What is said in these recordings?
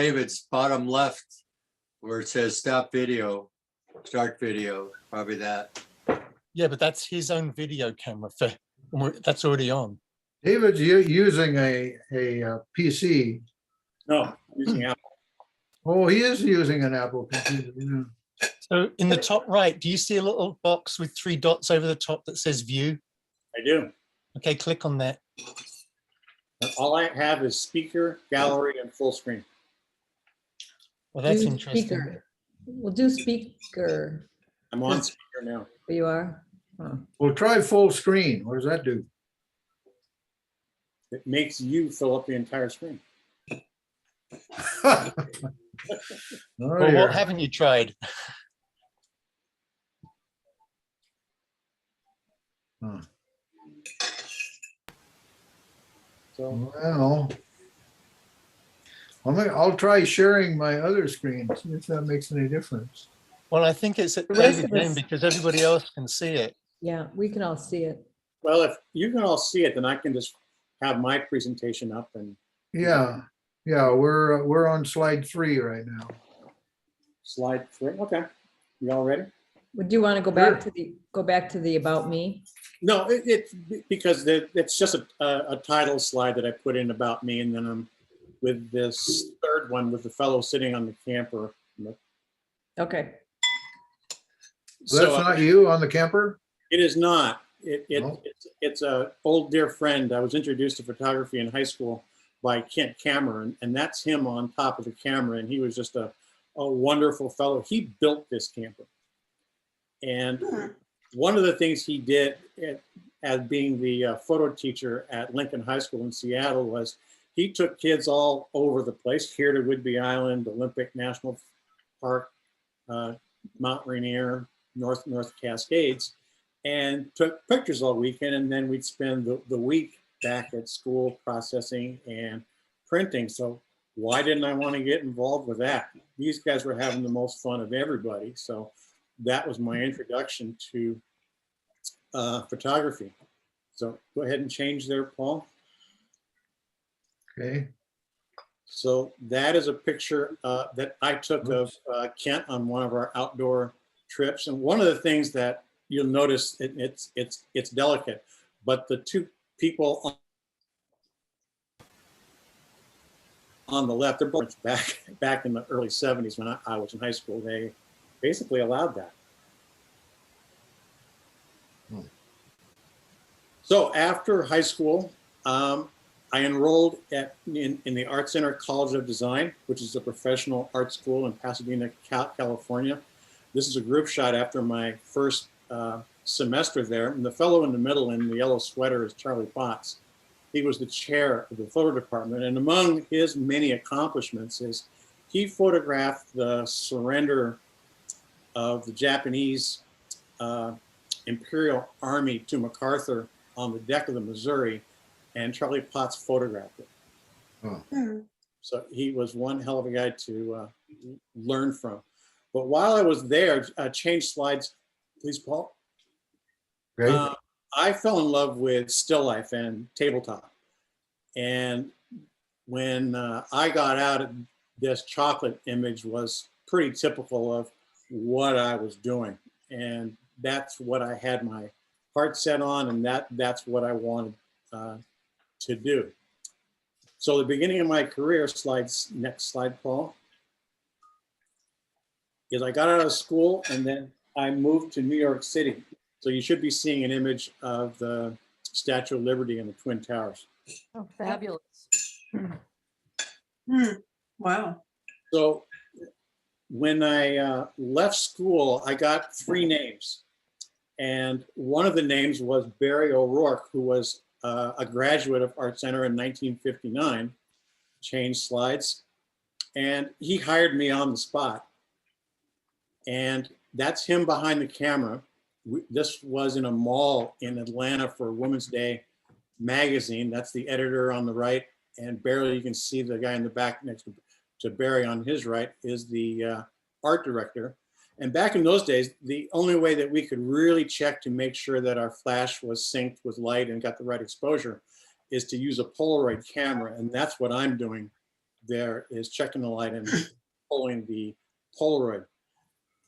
David's bottom left where it says stop video, start video, probably that. Yeah, but that's his own video camera. That's already on. David's using a PC. No, I'm using Apple. Oh, he is using an Apple computer. Yeah. So in the top right, do you see a little box with 3 dots over the top that says view? I do. Okay, click on that. And all I have is speaker, gallery, and full screen. Well, that's Do interesting. speaker. We'll do speaker. I'm on speaker now. You are? Huh. Well, try full screen. What does that do? It makes you fill up the entire screen. Oh, Well, yeah. what haven't you tried? Huh. So Well, I'll try sharing my other screen, see if that makes any difference. Well, I think it's at The rest David's of us- name because everybody else can see it. Yeah, we can all see it. well, if you can all see it, then I can just have my presentation up and Yeah, we're on slide 3 right now. slide 3. Okay, you all ready? Would you want to go back to the about me? No, it's because it's just a title slide that I put in about me, and then I'm with this third one with the fellow sitting on the camper. Okay. So that's not you on the camper? It is not. No. It's a old dear friend. I was introduced to photography in high school by Kent Cameron, and that's him on top of the camera. And he was just a wonderful fellow. He built this camper. And one of the things he did as being the photo teacher at Lincoln High School in Seattle was he took kids all over the place, here to Whidbey Island, Olympic National Park, Mount Rainier, North Cascades, and took pictures all weekend. And then we'd spend the week back at school processing and printing. So why didn't I want to get involved with that? These guys were having the most fun of everybody. So that was my introduction to photography. So go ahead and change there, Paul. Okay. So that is a picture that I took of Kent on one of our outdoor trips. And one of the things that you'll notice, it's delicate, but the two people on the left, they're both back in the early 70s when I was in high school. They basically allowed that. So after high school, I enrolled in the Art Center College of Design, which is a professional art school in Pasadena, California. This is a group shot after my first semester there. And the fellow in the middle in the yellow sweater is Charlie Potts. He was the chair of the photo department. And among his many accomplishments is he photographed the surrender of the Japanese Imperial Army to MacArthur on the deck of the Missouri, and Charlie Potts photographed it. Oh. So he was one hell of a guy to learn from. But while I was there, change slides, please, Paul. Okay. I fell in love with still life and tabletop. And when I got out, this chocolate image was pretty typical of what I was doing. And that's what I had my heart set on, and that's what I wanted to do. So the beginning of my career, next slide, Paul, is I got out of school and then I moved to New York City. So you should be seeing an image of the Statue of Liberty and the Twin Towers. Oh, fabulous. Wow. So when I left school, I got 3 names. And one of the names was Barry O'Rourke, who was a graduate of Art Center in 1959. Change slides. And he hired me on the spot. And that's him behind the camera. This was in a mall in Atlanta for Women's Day magazine. That's the editor on the right. And barely you can see the guy in the back next to Barry on his right is the art director. And back in those days, the only way that we could really check to make sure that our flash was synced with light and got the right exposure is to use a Polaroid camera. And that's what I'm doing there is checking the light and pulling the Polaroid.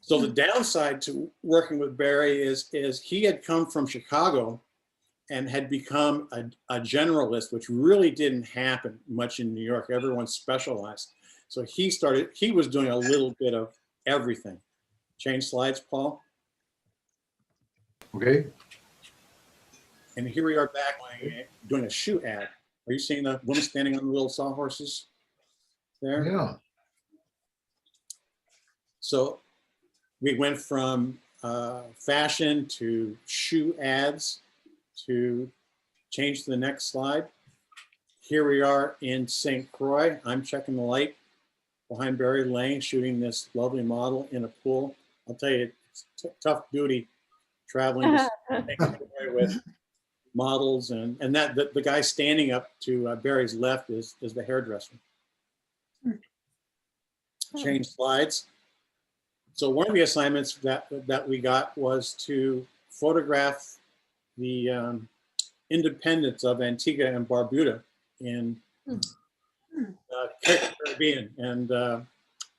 So the downside to working with Barry is he had come from Chicago and had become a generalist, which really didn't happen much in New York. Everyone specialized. So he was doing a little bit of everything. Change slides, Paul. Okay. And here we are back doing a shoe ad. Are you seeing the woman standing on the little sawhorses there? Yeah. So we went from fashion to shoe ads to change to the next slide. Here we are in St. Croix. I'm checking the light behind Barry Lane, shooting this lovely model in a pool. I'll tell you, it's tough duty traveling to St. Croix with models, and that the guy standing up to Barry's left is the hairdresser. Change slides. So one of the assignments that we got was to photograph the independence of Antigua and Barbuda in Caribbean. And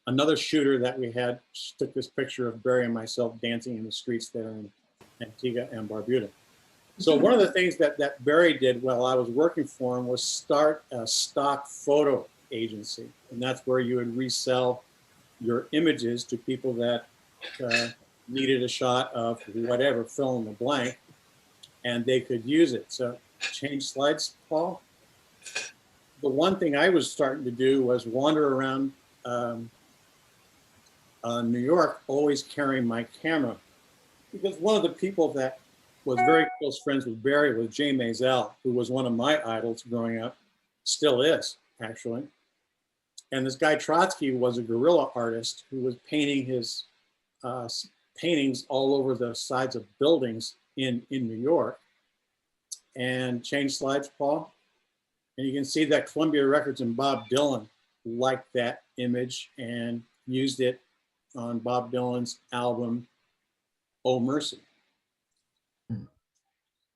another shooter that we had took this picture of Barry and myself dancing in the streets there in Antigua and Barbuda. So one of the things that Barry did while I was working for him was start a stock photo agency. And that's where you would resell your images to people that needed a shot of whatever, fill in the blank, and they could use it. So change slides, Paul. The one thing I was starting to do was wander around New York, always carrying my camera. Because one of the people that was very close friends with Barry was Jay Maisel, who was one of my idols growing up, still is, actually. And this guy Trotsky was a guerrilla artist who was painting his paintings all over the sides of buildings in New York. And change slides, Paul. And you can see that Columbia Records and Bob Dylan liked that image and used it on Bob Dylan's album, Oh Mercy.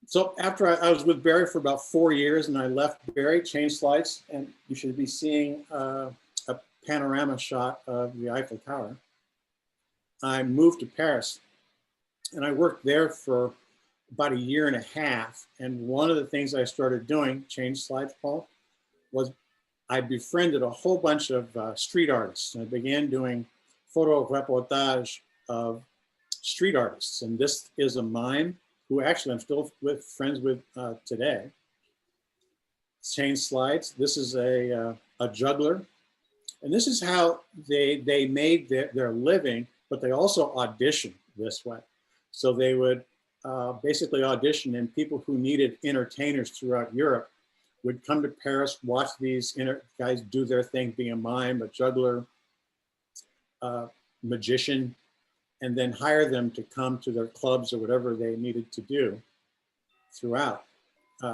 So after I was with Barry for about 4 years and I left Barry, change slides, and you should be seeing a panorama shot of the Eiffel Tower. I moved to Paris and I worked there for about 1.5 years. And one of the things I started doing, change slides, Paul, was I befriended a whole bunch of street artists. And I began doing photo reportage of street artists. And this is a mime who actually I'm still friends with today. Change slides. This is a juggler. And this is how they made their living, but they also auditioned this way. So they would basically audition, and people who needed entertainers throughout Europe would come to Paris, watch these guys do their thing, being a mime, a juggler, magician, and then hire them to come to their clubs or whatever they needed to do throughout.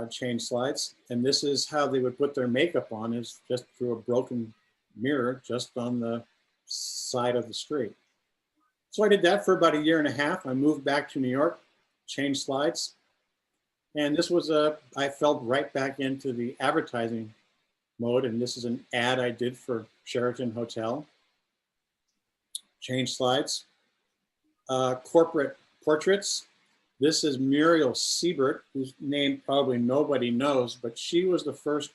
Change slides. And this is how they would put their makeup on, is just through a broken mirror just on the side of the street. So I did that for about 1.5 years. I moved back to New York, changed slides. And this was I fell right back into the advertising mode. And this is an ad I did for Sheraton Hotel. Change slides. Corporate portraits. This is Muriel Siebert, whose name probably nobody knows, but she was the first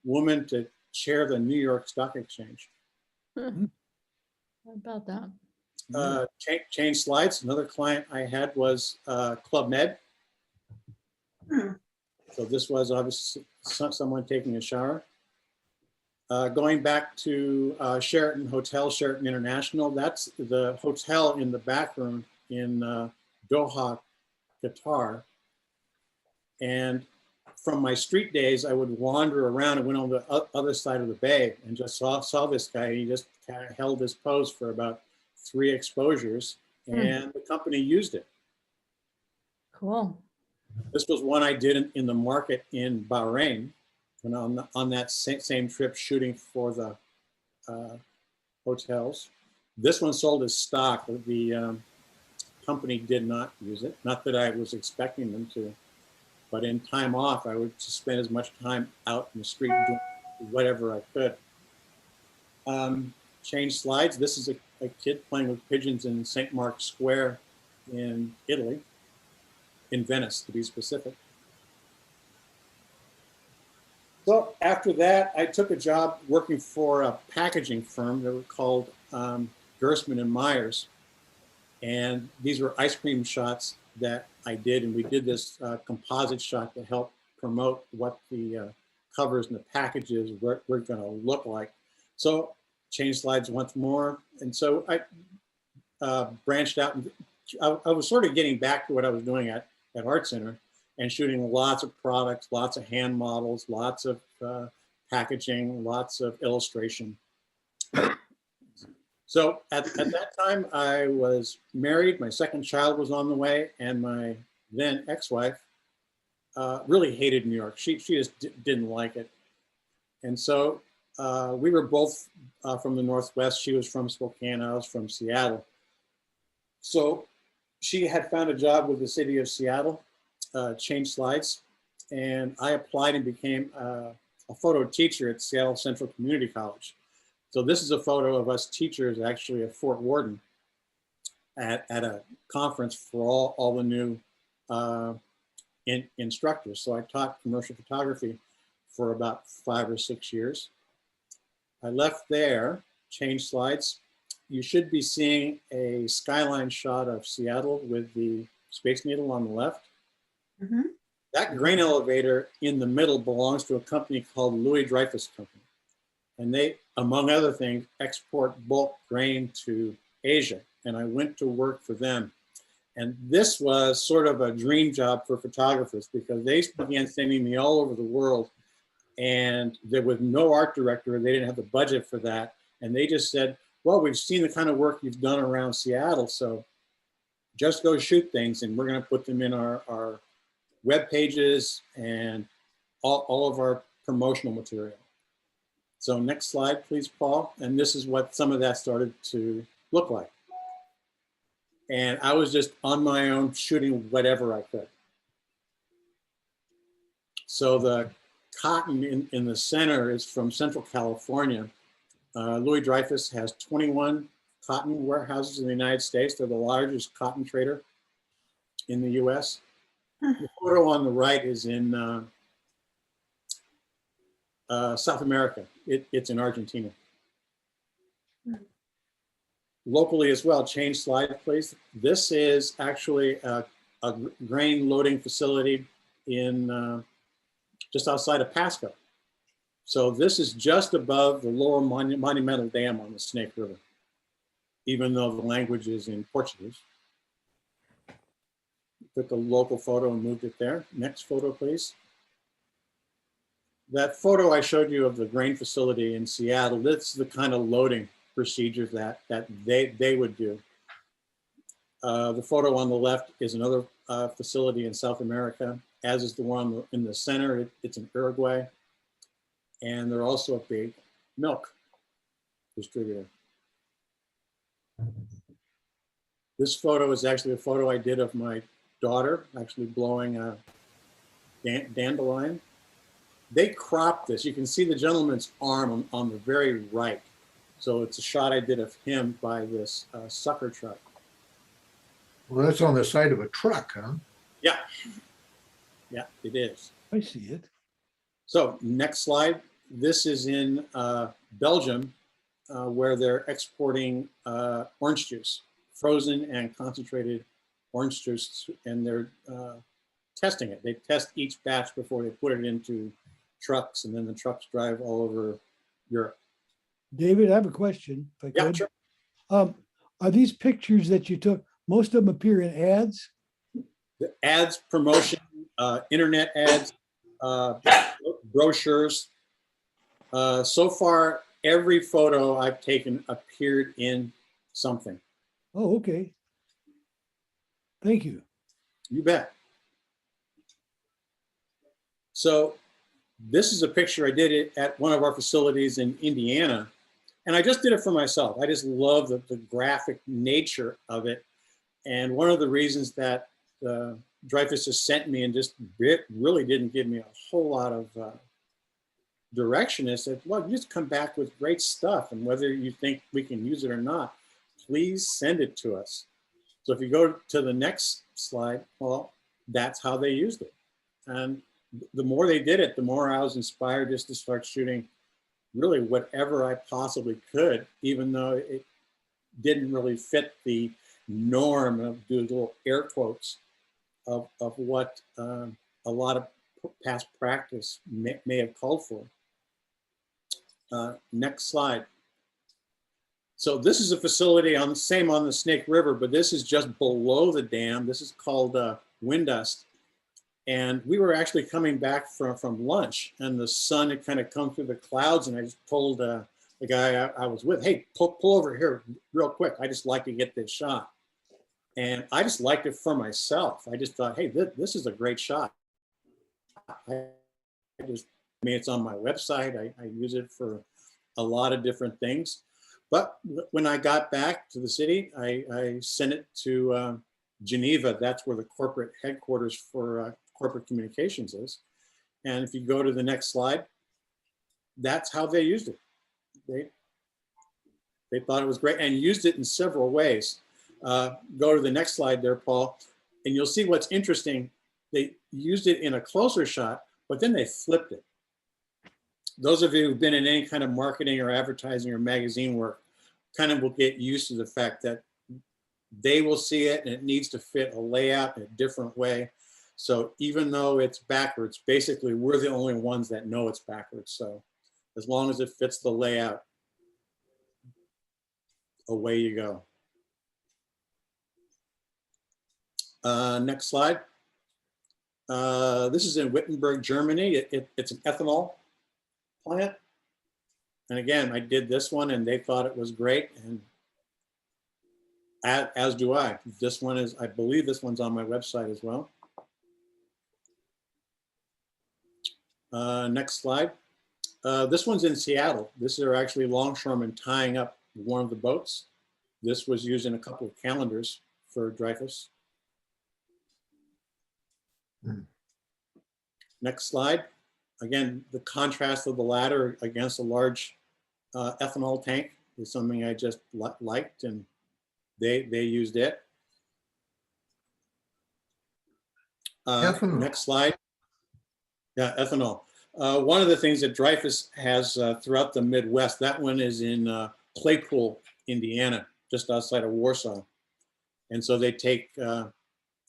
woman to chair the New York Stock Exchange. What about that? Change slides. Another client I had was Club Med. So this was obviously someone taking a shower. Going back to Sheraton Hotel, Sheraton International, that's the hotel in the back room in Doha, Qatar. And from my street days, I would wander around and went on the other side of the bay and just saw this guy. He just kind of held this pose for about 3 exposures, and the company used it. Cool. This was one I did in the market in Bahrain, and on that same trip shooting for the hotels. This one sold as stock. The company did not use it. Not that I was expecting them to, but in time off, I would just spend as much time out in the street doing whatever I could. Change slides. This is a kid playing with pigeons in St. Mark's Square in Italy, in Venice to be specific. So after that, I took a job working for a packaging firm that were called Gersman and Myers. And these were ice cream shots that I did. And we did this composite shot to help promote what the covers and the packages were going to look like. So change slides once more. And so I branched out. And I was sort of getting back to what I was doing at Art Center and shooting lots of products, lots of hand models, lots of packaging, lots of illustration. So at that time, I was married. My second child was on the way, and my then ex-wife really hated New York. She just didn't like it. And so we were both from the Northwest. She was from Spokane. I was from Seattle. So she had found a job with the city of Seattle, Change Slides, and I applied and became a photo teacher at Seattle Central Community College. So this is a photo of us teachers actually at Fort Worden at a conference for all the new instructors. So I taught commercial photography for about 5 or 6 years. I left there, changed slides. You should be seeing a skyline shot of Seattle with the Space Needle on the left. Mm-hmm. That grain elevator in the middle belongs to a company called Louis Dreyfus Company. And they, among other things, export bulk grain to Asia. And I went to work for them. And this was sort of a dream job for photographers because they began sending me all over the world. And there was no art director. They didn't have the budget for that. And they just said, well, we've seen the kind of work you've done around Seattle. So just go shoot things. And we're going to put them in our web pages and all of our promotional material. So next slide, please, Paul. And this is what some of that started to look like. And I was just on my own shooting whatever I could. So the cotton in the center is from Central California. Louis Dreyfus has 21 cotton warehouses in the United States. They're the largest cotton trader in the US. The photo on the right is in South America. It's in Argentina. Locally as well, change slide, please. This is actually a grain loading facility in just outside of Pasco. So this is just above the lower monumental dam on the Snake River, even though the language is in Portuguese. Took a local photo and moved it there. Next photo, please. That photo I showed you of the grain facility in Seattle, that's the kind of loading procedures that they would do. The photo on the left is another facility in South America, as is the one in the center. It's in Uruguay. And they're also a big milk distributor. This photo is actually a photo I did of my daughter actually blowing a dandelion. They cropped this. You can see the gentleman's arm on the very right. So it's a shot I did of him by this sucker truck. Well, that's on the side of a truck, huh? Yeah. Yeah, it is. I see it. So next slide. This is in Belgium, where they're exporting orange juice, frozen and concentrated orange juice, and they're testing it. They test each batch before they put it into trucks, and then the trucks drive all over Europe. David, I have a question, if I Yeah, could. sure. Are these pictures that you took, most of them appear in ads? The ads, promotion, internet ads, brochures. So far, every photo I've taken appeared in something. Oh, okay. Thank you. You bet. So this is a picture I did it at one of our facilities in Indiana. And I just did it for myself. I just love the graphic nature of it. And one of the reasons that Dreyfus just sent me and just really didn't give me a whole lot of direction is that, well, you just come back with great stuff, and whether you think we can use it or not, please send it to us. So if you go to the next slide, well, that's how they used it. And the more they did it, the more I was inspired just to start shooting really whatever I possibly could, even though it didn't really fit the norm of do little air quotes of what a lot of past practice may have called for. Next slide. So this is a facility on the Snake River, but this is just below the dam. This is called Windust. And we were actually coming back from lunch, and the sun had kind of come through the clouds, and I just told the guy I was with, hey, pull over here real quick. I just like to get this shot. And I just liked it for myself. I just thought, hey, this is a great shot. I mean, it's on my website. I use it for a lot of different things. But when I got back to the city, I sent it to Geneva. That's where the corporate headquarters for corporate communications is. And if you go to the next slide, that's how they used it. They thought it was great and used it in several ways. Go to the next slide there, Paul, and you'll see what's interesting. They used it in a closer shot, but then they flipped it. Those of you who've been in any kind of marketing or advertising or magazine work kind of will get used to the fact that they will see it and it needs to fit a layout in a different way. So even though it's backwards, basically we're the only ones that know it's backwards. So as long as it fits the layout, away you go. Next slide. This is in Wittenberg, Germany. It's an ethanol plant. And again, I did this one and they thought it was great. And as do I. This one is, I believe this one's on my website as well. Next slide. This one's in Seattle. This is actually longshoremen tying up one of the boats. This was used in a couple of calendars for Dreyfus. Next slide. Again, the contrast of the latter against a large ethanol tank is something I just liked, and they used it. Next slide. Yeah, ethanol. One of the things that Dreyfus has throughout the Midwest, that one is in Claypool, Indiana, just outside of Warsaw. And so they take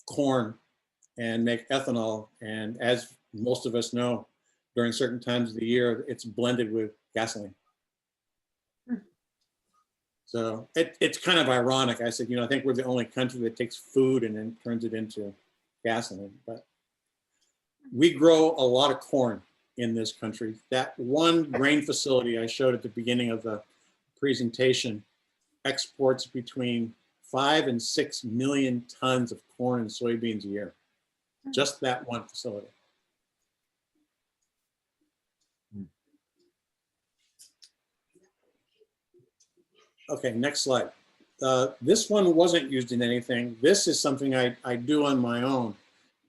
corn and make ethanol. And as most of us know, during certain times of the year, it's blended with gasoline. So it's kind of ironic. I said, I think we're the only country that takes food and then turns it into gasoline. But we grow a lot of corn in this country. That one grain facility I showed at the beginning of the presentation exports between 5 and 6 million tons of corn and soybeans a year. Just that one facility. Okay, next slide. This one wasn't used in anything. This is something I do on my own.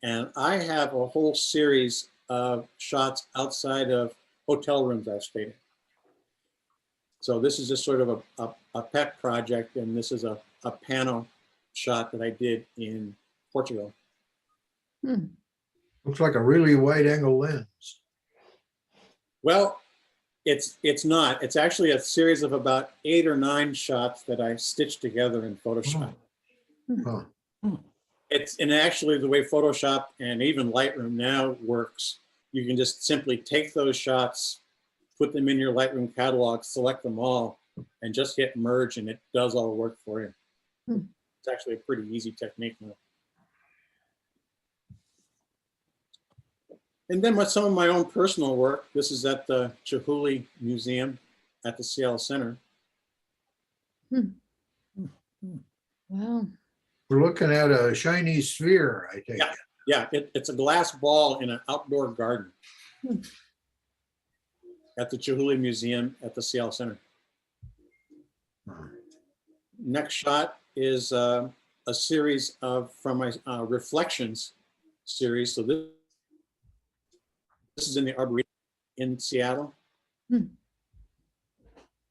And I have a whole series of shots outside of hotel rooms I've stayed in. So this is just sort of a pet project, and this is a pano shot that I did in Portugal. Looks like a really wide angle lens. Well, it's not. It's actually a series of about 8 or 9 shots that I stitched together in Photoshop. Huh. And actually the way Photoshop and even Lightroom now works, you can just simply take those shots, put them in your Lightroom catalog, select them all, and just hit merge, and it does all the work for you. It's actually a pretty easy technique now. And then with some of my own personal work, this is at the Chihuly Museum at the Seattle Center. Wow. We're looking at a shiny sphere, I think. Yeah, it's a glass ball in an outdoor garden at the Chihuly Museum at the Seattle Center. Next shot is a series from my Reflections series. So this is in the Arboretum in Seattle.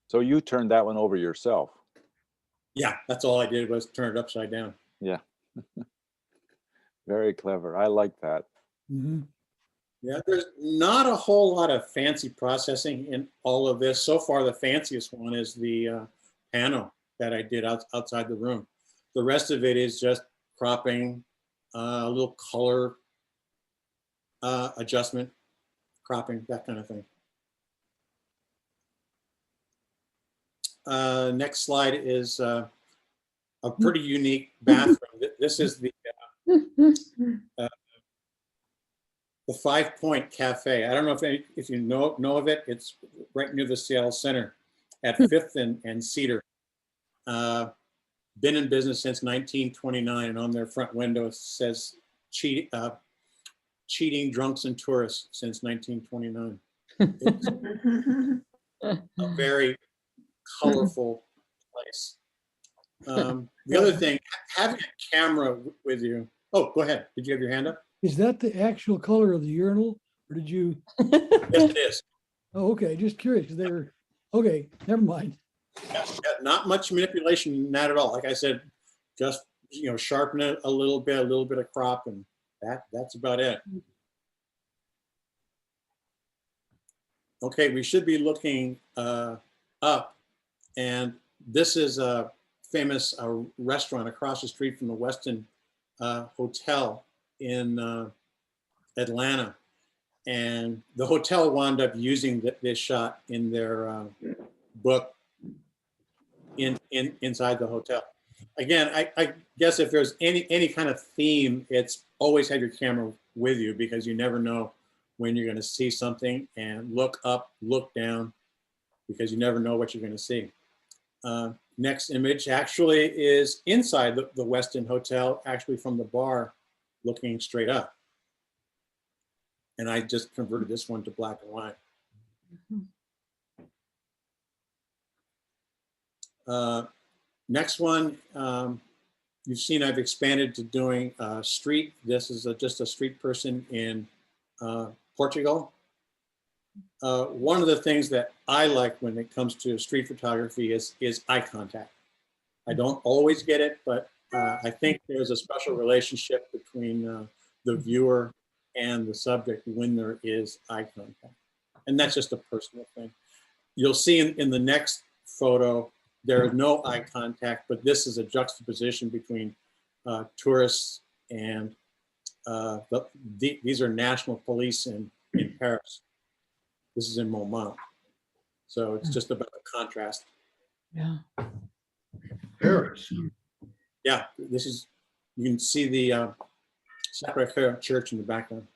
So you turned that one over yourself. Yeah, that's all I did was turn it upside down. Yeah. Very clever. I like that. Mhm. Yeah, there's not a whole lot of fancy processing in all of this. So far, the fanciest one is the pano that I did outside the room. The rest of it is just cropping, a little color adjustment, cropping, that kind of thing. Next slide is a pretty unique bathroom. This is the 5 Point Cafe. I don't know if you know of it. It's right near the Seattle Center at 5th and Cedar. Been in business since 1929, and on their front window it says cheating drunks and tourists since 1929. It's a very colorful place. The other thing, having a camera with you. Oh, go ahead. Did you have your hand up? Is that the actual color of the urinal, or did you? Yes, it is. Oh, okay, just curious, 'cause they were, okay, never mind. Yeah, not much manipulation, not at all. Like I said, just sharpen it a little bit of crop, and that's about it. Okay, we should be looking up, and this is a famous restaurant across the street from the Westin Hotel in Atlanta, and the hotel wound up using this shot in their book inside the hotel. Again, I guess if there's any kind of theme, it's always have your camera with you, because you never know when you're going to see something, and look up, look down, because you never know what you're going to see. Next image actually is inside the Westin Hotel, actually from the bar, looking straight up. And I just converted this one to black and white. Next one, you've seen I've expanded to doing street. This is just a street person in Portugal. One of the things that I like when it comes to street photography is eye contact. I don't always get it, but I think there's a special relationship between the viewer and the subject when there is eye contact. And that's just a personal thing. You'll see in the next photo, there is no eye contact, but this is a juxtaposition between tourists and these are national police in Paris. This is in Montmartre. So it's just about the contrast. Yeah. Paris. Yeah, this is, you can see the Sacre-Cœur Church in the background.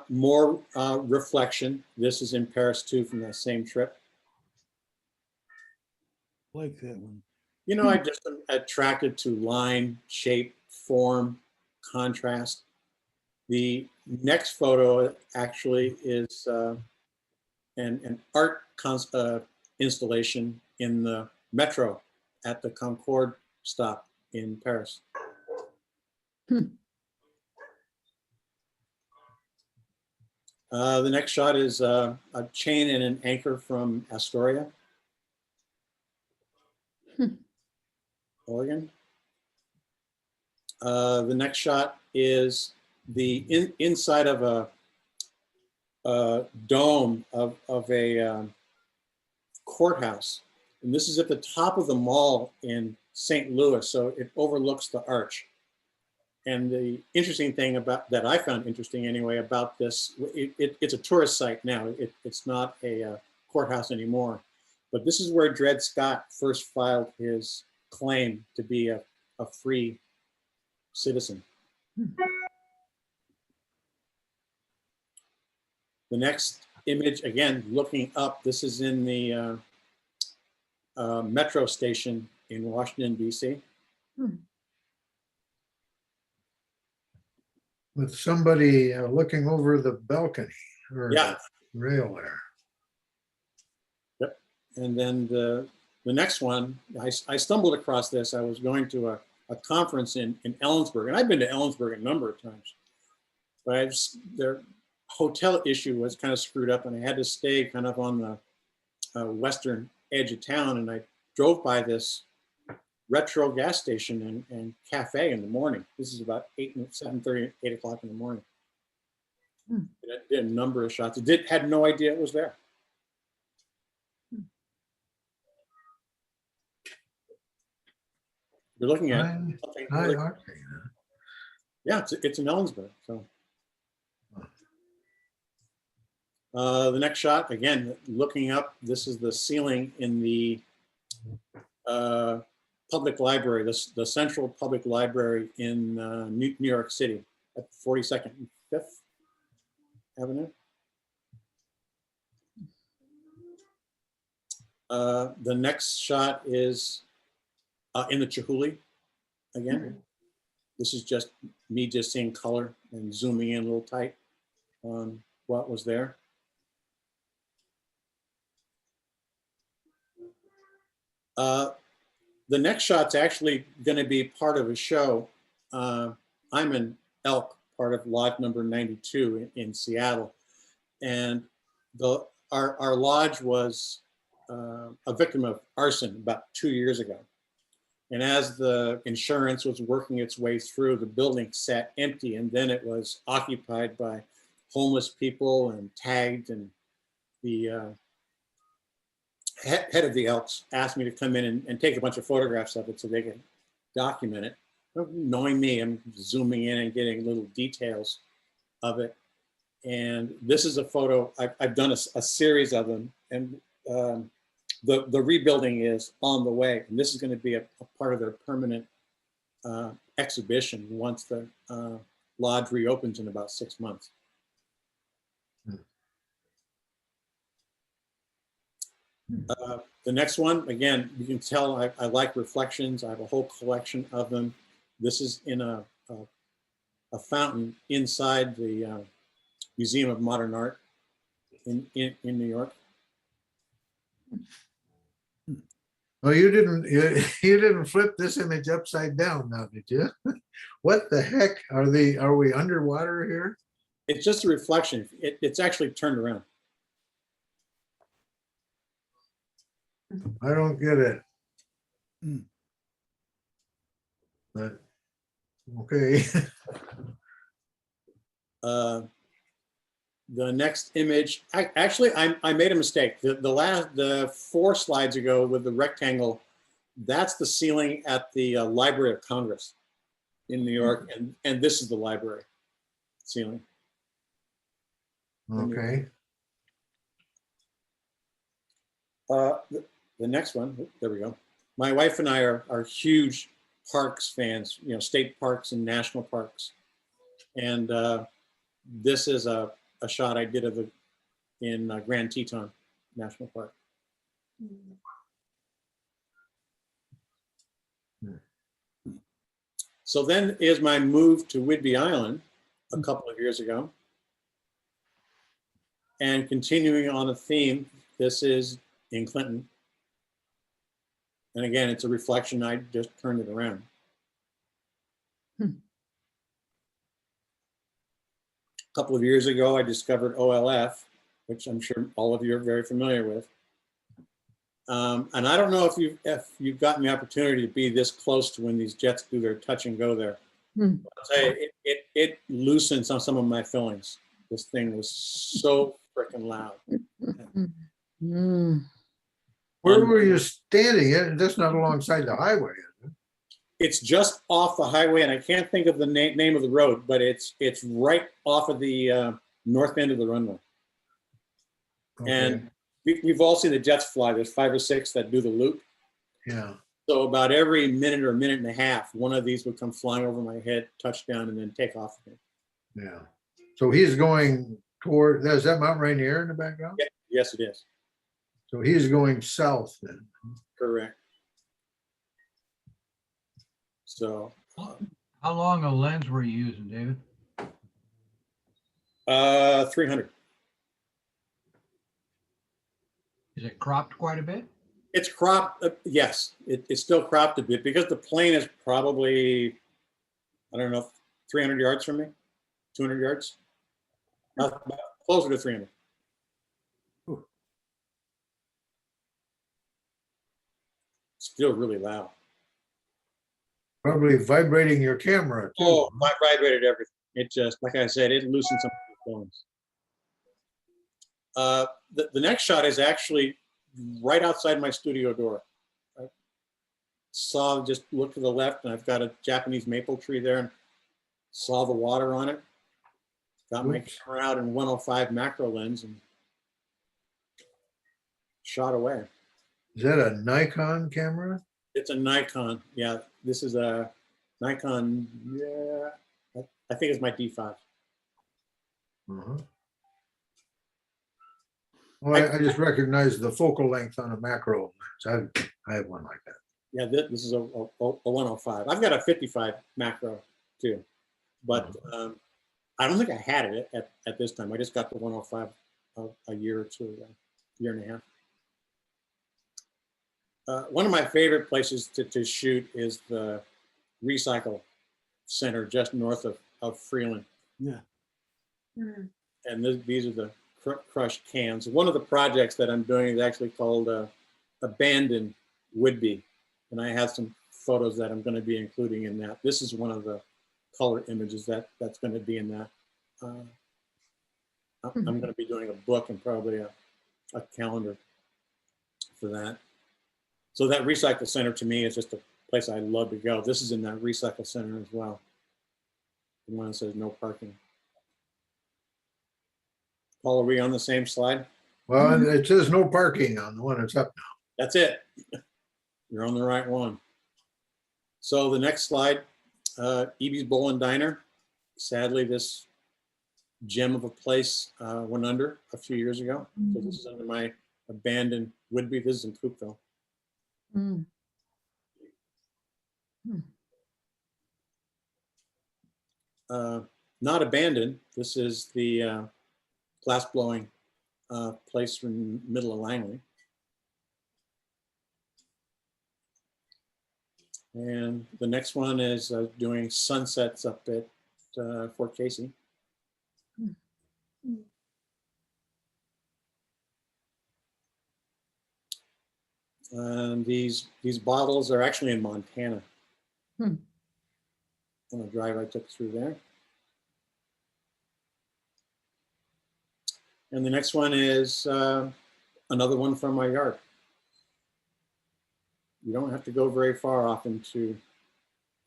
More reflection. This is in Paris too, from that same trip. Like that one. I just am attracted to line, shape, form, contrast. The next photo actually is an art installation in the metro at the Concorde stop in Paris. The next shot is a chain and an anchor from Astoria, Oregon. The next shot is the inside of a dome of a courthouse. And this is at the top of the mall in St. Louis, so it overlooks the arch. And the interesting thing that I found interesting anyway about this, it's a tourist site now. It's not a courthouse anymore. But this is where Dred Scott first filed his claim to be a free citizen. The next image, again, looking up, this is in the metro station in Washington, D.C. With somebody looking over the balcony or Yeah. the rail there. Yep. And then the next one, I stumbled across this. I was going to a conference in Ellensburg, and I've been to Ellensburg a number of times. but their hotel issue was kind of screwed up, and I had to stay kind of on the western edge of town. And I drove by this retro gas station and cafe in the morning. This is about 7:30, 8 o'clock in the morning. And I did a number of shots. Had no idea it was there. You're looking at something really, yeah, it's in Ellensburg. So the next shot, again, looking up, this is the ceiling in the public library, the Central Public Library in New York City at 42nd and 5th Avenue. The next shot is in the Chihuly again. This is just me just seeing color and zooming in a little tight on what was there. The next shot's actually going to be part of a show. I'm an elk, part of lodge number 92 in Seattle. And our lodge was a victim of arson about 2 years ago. And as the insurance was working its way through, the building sat empty, and then it was occupied by homeless people and tagged. And the head of the Elks asked me to come in and take a bunch of photographs of it so they could document it. Knowing me, I'm zooming in and getting little details of it. And this is a photo, I've done a series of them, and the rebuilding is on the way. And this is going to be a part of their permanent exhibition once the lodge reopens in about 6 months. The next one, again, you can tell I like reflections. I have a whole collection of them. This is in a fountain inside the Museum of Modern Art in New York. Oh, you didn't flip this image upside down now, did you? What the heck? Are we underwater here? It's just a reflection. It's actually turned around. I don't get it. But, okay. The next image, actually, I made a mistake. The 4 slides ago with the rectangle, that's the ceiling at the Library of Congress in New York, and this is the library ceiling. Okay. The next one, there we go. My wife and I are huge parks fans, state parks and national parks. And this is a shot I did of in Grand Teton National Park. So then is my move to Whidbey Island a couple of years ago. And continuing on a theme, this is in Clinton. And again, it's a reflection. I just turned it around. A couple of years ago, I discovered OLF, which I'm sure all of you are very familiar with. And I don't know if you've gotten the opportunity to be this close to when these jets do their touch and go there. I'll tell you, it loosened some of my feelings. This thing was so freaking loud. Where were you standing? That's not alongside the highway, is it? It's just off the highway, and I can't think of the name of the road, but it's right off of the north end of the runway. Okay. And we've all seen the jets fly. There's 5 or 6 that do the loop. Yeah. So about every minute or minute and a half, one of these would come flying over my head, touch down, and then take off again. Yeah. So he's going toward, is that Mount Rainier in the background? Yeah, yes, it is. So he's going south then. Correct. So. How long a lens were you using, David? 300. Is it cropped quite a bit? It's cropped, yes. It's still cropped a bit because the plane is probably, I don't know, 300 yards from me, 200 yards. About closer to 300. Still really loud. Probably vibrating your camera too. Oh, I vibrated everything. It just, like I said, it loosened some of the bones. The next shot is actually right outside my studio door. I saw, just look to the left, and I've got a Japanese maple tree there, and saw the water on it. Got my Oops. camera out in 105 macro lens and shot away. Is that a Nikon camera? It's a Nikon. Yeah, this is a Nikon. Yeah, I think it's my D5. Uh-huh. Well, I just recognize the focal length on a macro lens. I have one like that. Yeah, this is a 105. I've got a 55 macro too, but I don't think I had it at this time. I just got the 105 a year or two ago, year and a half. One of my favorite places to shoot is the recycle center just north of Freeland. Yeah. And these are the crushed cans. One of the projects that I'm doing is actually called Abandoned Whidbey. And I have some photos that I'm going to be including in that. This is one of the color images that's going to be in that. I'm going to be doing a book and probably a calendar for that. So that recycle center to me is just a place I love to go. This is in that recycle center as well. The one that says no parking. Paul, are we on the same slide? Well, it says no parking on the one that's up now. That's it. You're on the right one. So the next slide, Eby's Bowl and Diner. Sadly, this gem of a place went under a few years ago. So this is under my abandoned Whidbey. This is in Coopville. Not abandoned. This is the glass blowing place in the middle of Langley. And the next one is doing sunsets up at Fort Casey. And these bottles are actually in Montana. On a drive I took through there. And the next one is another one from my yard. You don't have to go very far often to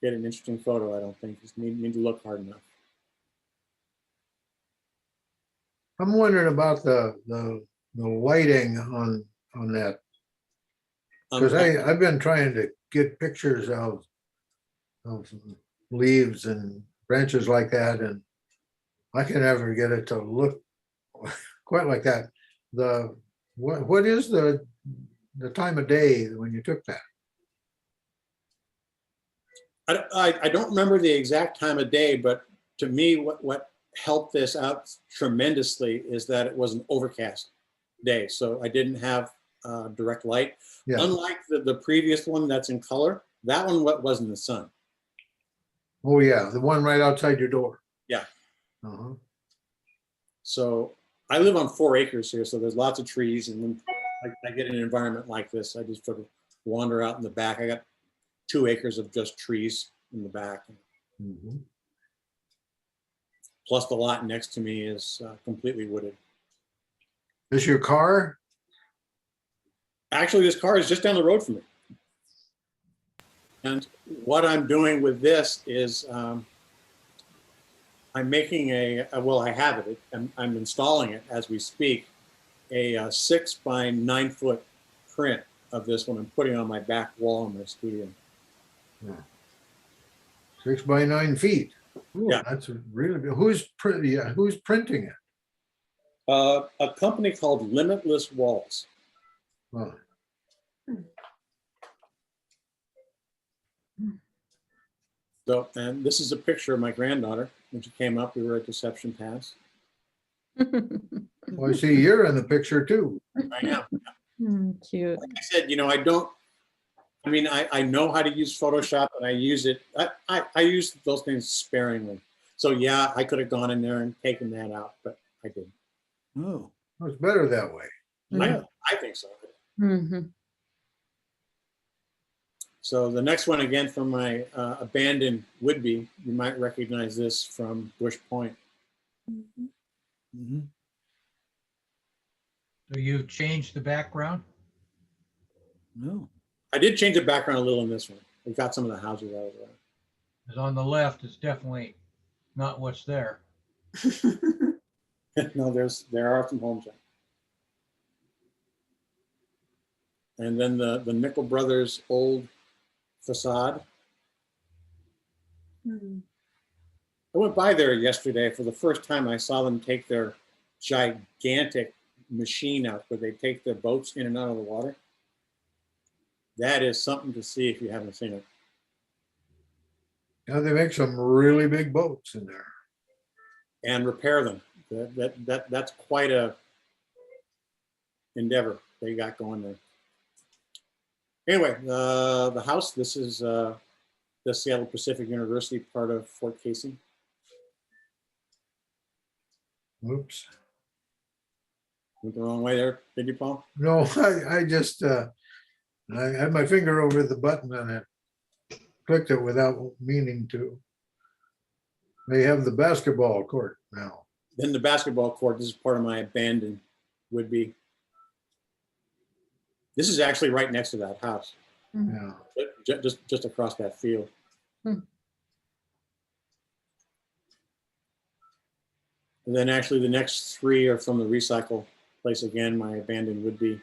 get an interesting photo, I don't think. You just need to look hard enough. I'm wondering about the lighting on that. Because I've been trying to get pictures of leaves and branches like that, and I can never get it to look quite like that. What is the time of day when you took that? I don't remember the exact time of day, but to me, what helped this out tremendously is that it was an overcast day. So I didn't have direct light. Yeah. Unlike the previous one that's in color, that one was in the sun. Oh yeah, the one right outside your door. Yeah. Uh-huh. So I live on 4 acres here, so there's lots of trees. And when I get an environment like this, I just sort of wander out in the back. I got 2 acres of just trees in the back. Mm-hmm. Plus the lot next to me is completely wooded. Is your car? Actually, this car is just down the road from me. And what I'm doing with this is I'm making I have it. I'm installing it as we speak, a 6 by 9 foot print of this one. I'm putting on my back wall in my studio. Yeah. 6 by 9 feet. Ooh, Yeah. That's really good. Who's printing it? A company called Limitless Walls. Oh, So, and this is a picture of my granddaughter when she came up. We were at Deception Pass. well, I see you're in the picture too. I am. Cute. Like I said, I know how to use Photoshop, and I use it. I use those things sparingly. So yeah, I could have gone in there and taken that out, but I didn't. Oh, It's better that way. yeah. I think so. Mhm. So the next one again from my abandoned Whidbey, you might recognize this from Bush Point. Mhm. So you've changed the background? No. I did change the background a little in this one. We got some of the houses out of there. Because on the left, it's definitely not what's there. No, there are some homes there. And then the Nickel Brothers old facade. I went by there yesterday. For the first time, I saw them take their gigantic machine out where they take their boats in and out of the water. That is something to see if you haven't seen it. Yeah, they make some really big boats in there. And repair them. That's quite a endeavor they got going there. Anyway, the house, this is the Seattle Pacific University part of Fort Casey. Oops. Went the wrong way there, did you, Paul? No, I just, I had my finger over the button and it clicked it without meaning to. They have the basketball court now. Then the basketball court, this is part of my abandoned Whidbey. This is actually right next to that house, Yeah. just across that field. Hmm. And then actually the next three are from the recycle place again, my abandoned Whidbey.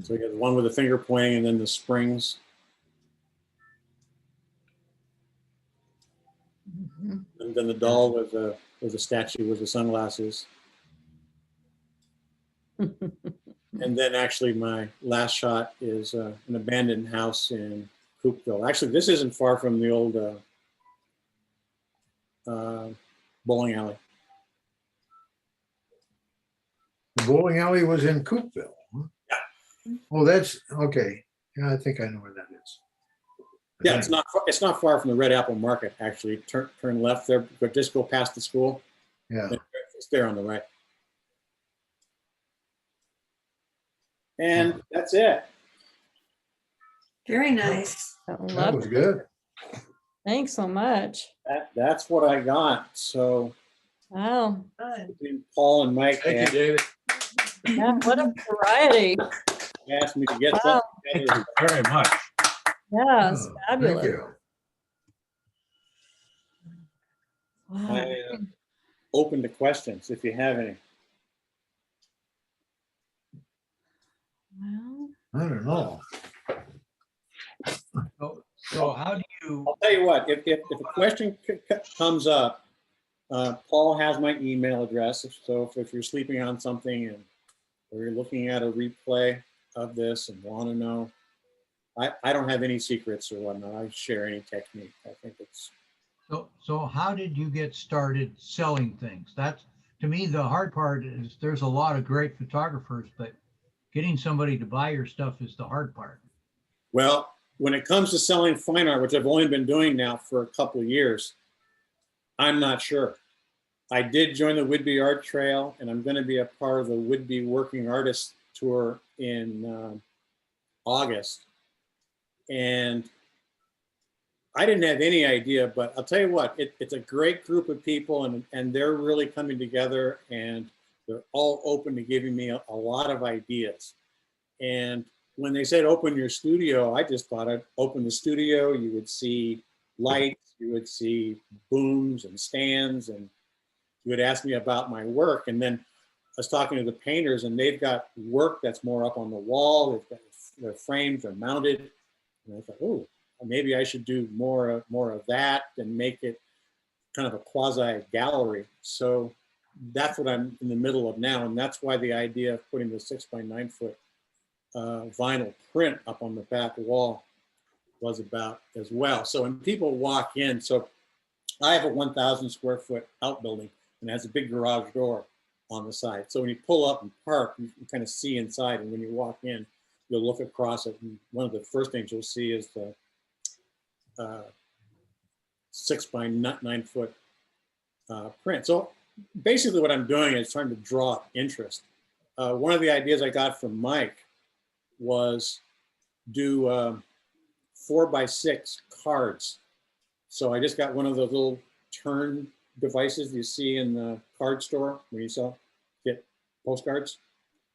So you got the one with the finger pointing and then the springs. Mhm. And then the doll with the statue with the sunglasses. And then actually my last shot is an abandoned house in Coopville. Actually, this isn't far from the old bowling alley. The bowling alley was in Coopville. Huh? Yeah. Oh, that's, okay. Yeah, I think I know where that is. Yeah, it's not far from the Red Apple Market, actually. Turn left there, but just go past the school. Yeah. It's there on the right. And that's it. Very nice. That was good. Thanks so much. That's what I got. So Wow. Good. between Paul and Mike, Thank you, they David. Yeah, what a variety. asked me to get Wow. something together. Very much. Yeah, it's Oh, fabulous. Thank you. Wow. I open to questions if you have any. Well, I don't know. So how do you, I'll tell you what, if a question comes up, Paul has my email address. So if you're sleeping on something and or you're looking at a replay of this and want to know, I don't have any secrets or whatnot. I share any technique. I think it's so how did you get started selling things? That's, to me, the hard part is there's a lot of great photographers, but getting somebody to buy your stuff is the hard part. well, when it comes to selling fine art, which I've only been doing now for a couple of years, I'm not sure. I did join the Whidbey Art Trail, and I'm going to be a part of the Whidbey Working Artist Tour in August. And I didn't have any idea, but I'll tell you what, it's a great group of people, and they're really coming together, and they're all open to giving me a lot of ideas. And when they said open your studio, I just thought I'd open the studio. You would see lights, you would see booms and stands, and you would ask me about my work. And then I was talking to the painters, and they've got work that's more up on the wall. They've got their frames, they're mounted. And I thought, oh, maybe I should do more of that and make it kind of a quasi gallery. So that's what I'm in the middle of now, and that's why the idea of putting the 6x9 foot vinyl print up on the back wall was about as well. So when people walk in, so I have a 1,000 square foot outbuilding and it has a big garage door on the side. So when you pull up and park, you can kind of see inside, and when you walk in, you'll look across it, and one of the first things you'll see is 6 by 9 foot print. So basically what I'm doing is trying to draw interest. One of the ideas I got from Mike was do 4x6 cards. So I just got one of those little turn devices you see in the card store when you get postcards.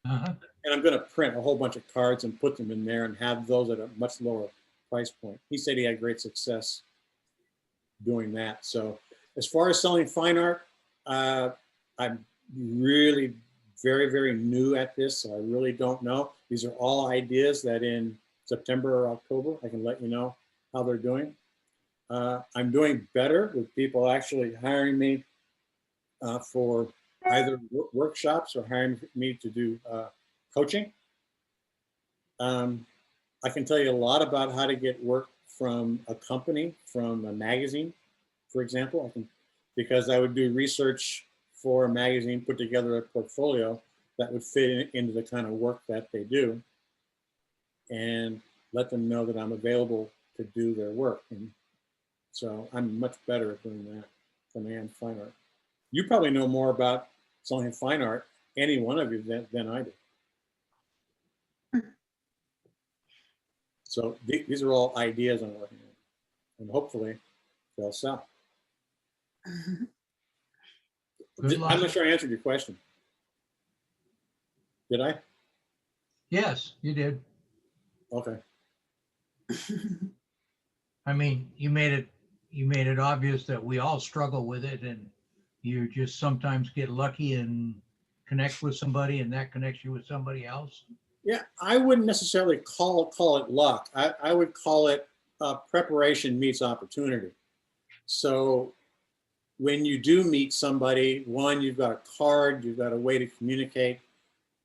Uh-huh. And I'm going to print a whole bunch of cards and put them in there and have those at a much lower price point. He said he had great success doing that. So as far as selling fine art, I'm really very, very new at this. So I really don't know. These are all ideas that in September or October, I can let you know how they're doing. I'm doing better with people actually hiring me for either workshops or hiring me to do coaching. I can tell you a lot about how to get work from a company, from a magazine, for example, because I would do research for a magazine, put together a portfolio that would fit into the kind of work that they do, and let them know that I'm available to do their work. And so I'm much better at doing that than I am fine art. You probably know more about selling fine art, any one of you, than I do. So these are all ideas I'm working on, and hopefully they'll sell. Good luck. I'm not sure I answered your question. Did I? Yes, you did. Okay. I mean, you made it obvious that we all struggle with it, and you just sometimes get lucky and connect with somebody, and that connects you with somebody else. Yeah, I wouldn't necessarily call it luck. I would call it preparation meets opportunity. So when you do meet somebody, one, you've got a card, you've got a way to communicate,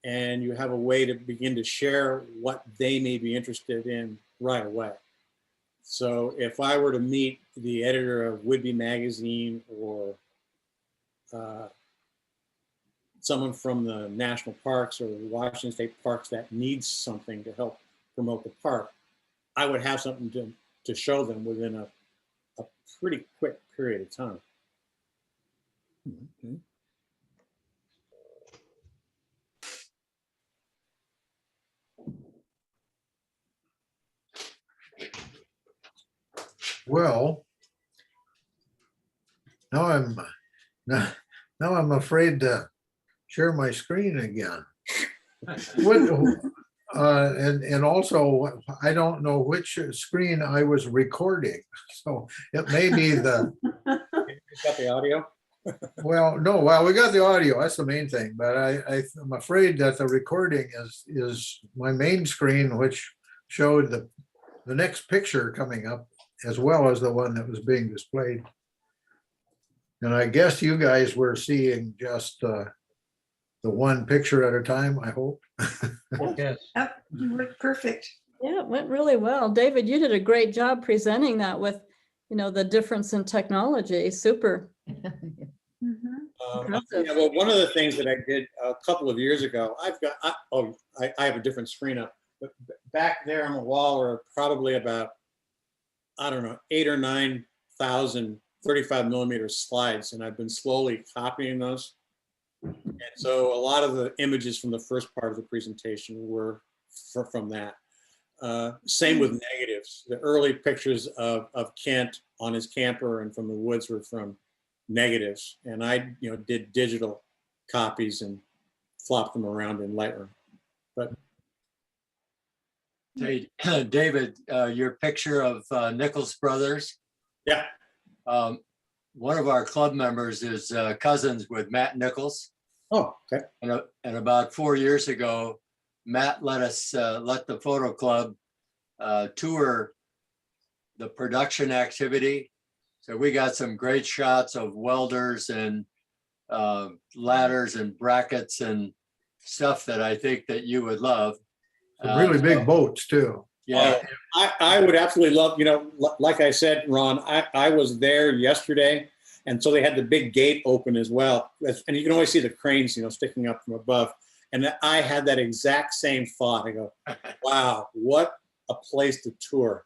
and you have a way to begin to share what they may be interested in right away. So if I were to meet the editor of Whidbey magazine or someone from the national parks or Washington State Parks that needs something to help promote the park, I would have something to show them within a pretty quick period of time. Okay. Well, now I'm afraid to share my screen again. And also, I don't know which screen I was recording, so it may be the. You got the audio? Well, we got the audio. That's the main thing. But I'm afraid that the recording is my main screen, which showed the next picture coming up, as well as the one that was being displayed. And I guess you guys were seeing just the one picture at a time, I hope. Yes. Yep, you worked perfect. Yeah, it went really well. David, you did a great job presenting that with, the difference in technology. Super. Impressive. Yeah, well, one of the things that I did a couple of years ago, I have a different screen up, but back there on the wall are probably about, I don't know, 8,000 or 9,000 35 millimeter slides, and I've been slowly copying those. And so a lot of the images from the first part of the presentation were from that. Same with negatives. The early pictures of Kent on his camper and from the woods were from negatives, and I did digital copies and flopped them around in Lightroom. But Hey, David, your picture of Nichols Brothers. yeah, One of our club members is cousins with Matt Nichols. oh, okay. And about 4 years ago, Matt let the photo club tour the production activity. So we got some great shots of welders and ladders and brackets and stuff that I think that you would love. Some really big boats too. Yeah. I would absolutely love, like I said, Ron, I was there yesterday, and so they had the big gate open as well. And you can always see the cranes, sticking up from above. And I had that exact same thought. I go, wow, what a place to tour.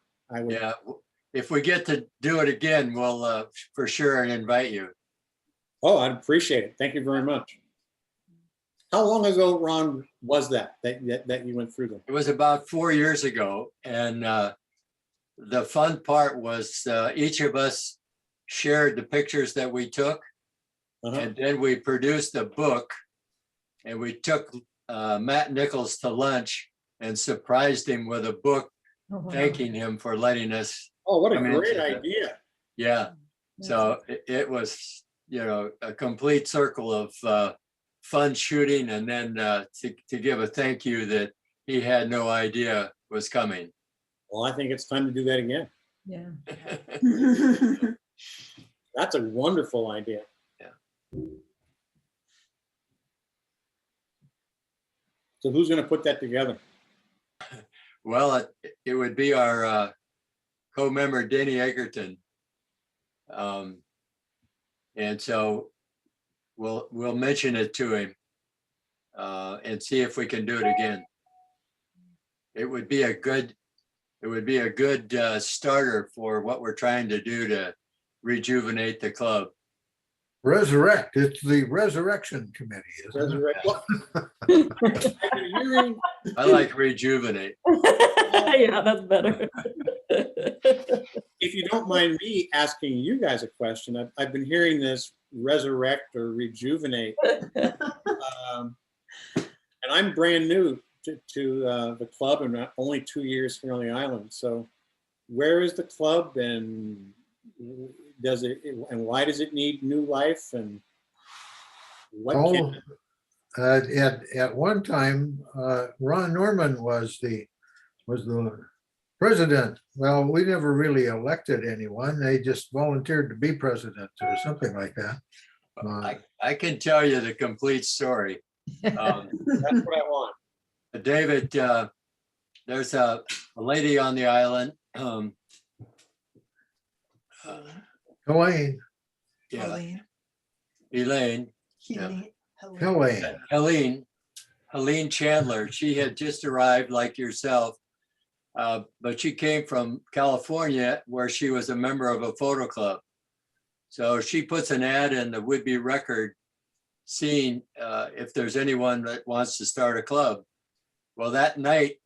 if we get to do it again, we'll for sure invite you. Oh, I'd appreciate it. Thank you very much. How long ago, Ron, was that you went through them? It was about 4 years ago, and the fun part was each of us shared the pictures that we took, and then we produced a book, and we took Matt Nichols to lunch and surprised him with a book Oh, wow. thanking him for letting us. Oh, what a come into great the- idea. Yeah, so it was, you know, a complete circle of fun shooting, and then to give a thank you that he had no idea was coming. Well, I think it's time to do that again. Yeah. That's a wonderful idea. Yeah. So who's going to put that together? Well, it would be our co-member Danny Egerton. And so we'll mention it to him and see if we can do it again. It would be a good starter for what we're trying to do to rejuvenate the club. Resurrect, it's the Resurrection Committee, isn't it? Well, I've been hearing, I like rejuvenate. Yeah, that's better. if you don't mind me asking you guys a question, I've been hearing this resurrect or rejuvenate. And I'm brand new to the club and only 2 years here on the island. So where is the club, and why does it need new life, and what can At one time, Ron Norman was the president. Well, we never really elected anyone. They just volunteered to be president or something like that. I can tell you the complete story. that's what I want. David, there's a lady on the island. Elaine, Yeah, Elaine. Helene Chandler. She had just arrived like yourself, but she came from California where she was a member of a photo club. So she puts an ad in the Whidbey Record seeing if there's anyone that wants to start a club. Well, that night,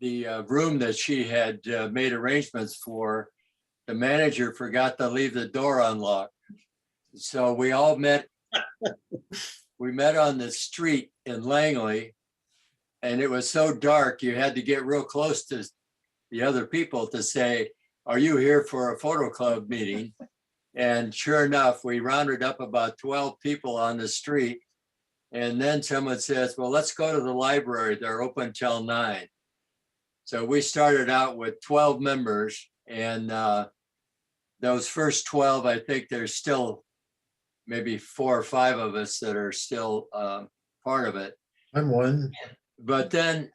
the room that she had made arrangements for, the manager forgot to leave the door unlocked. So we all met. We met on the street in Langley, and it was so dark you had to get real close to the other people to say, "Are you here for a photo club meeting?" And sure enough, we rounded up about 12 people on the street. And then someone says, "Well, let's go to the library. They're open till 9." So we started out with 12 members, and those first 12, I think there's still maybe 4 or 5 of us that are still part of it. I'm one. But then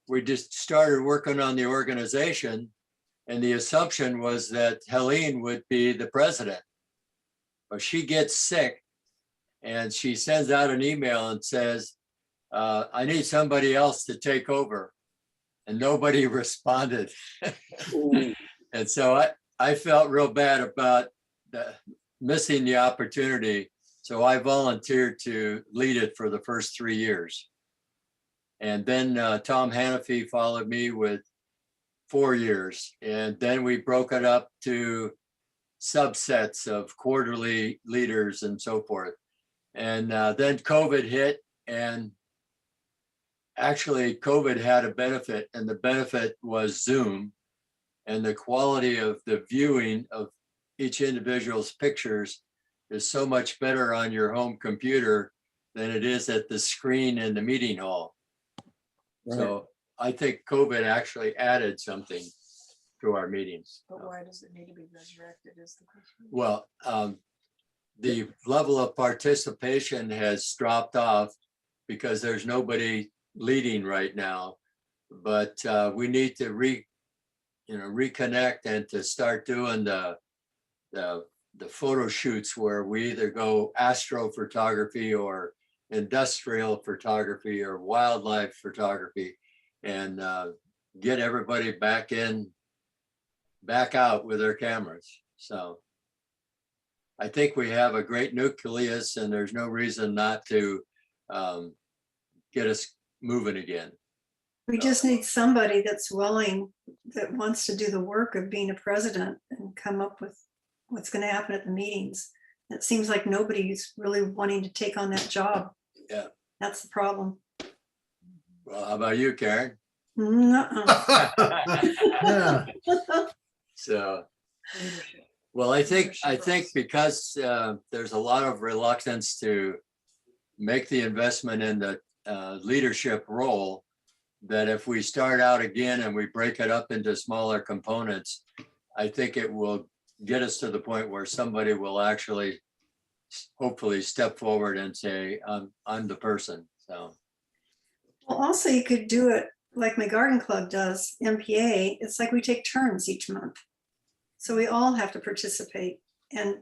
we just started working on the organization, and the assumption was that Helene would be the president. But she gets sick, and she sends out an email and says, "I need somebody else to take over." And nobody responded. And so I felt real bad about missing the opportunity. So I volunteered to lead it for the first 3 years. And then Tom Hannafy followed me with 4 years. And then we broke it up to subsets of quarterly leaders and so forth. And then COVID hit, and actually COVID had a benefit, and the benefit was Zoom. And the quality of the viewing of each individual's pictures is so much better on your home computer than it is at the screen in the meeting hall. Right. So I think COVID actually added something to our meetings. But why does it need to be resurrected is the question. Well, the level of participation has dropped off because there's nobody leading right now. But we need to reconnect and to start doing the photo shoots where we either go astrophotography or industrial photography or wildlife photography, and get everybody back in back out with their cameras. So I think we have a great nucleus and there's no reason not to get us moving again. We just need somebody that's willing, that wants to do the work of being a president and come up with what's going to happen at the meetings. It seems like nobody's really wanting to take on that job. Yeah. That's the problem. Well, how about you, Karen? Nuh-uh. Yeah, So, well, I think because there's a lot of reluctance to make the investment in the leadership role, that if we start out again and we break it up into smaller components, I think it will get us to the point where somebody will actually hopefully step forward and say, I'm the person. So, Well, also you could do it like my garden club does, MPA. It's like we take turns each month. So we all have to participate and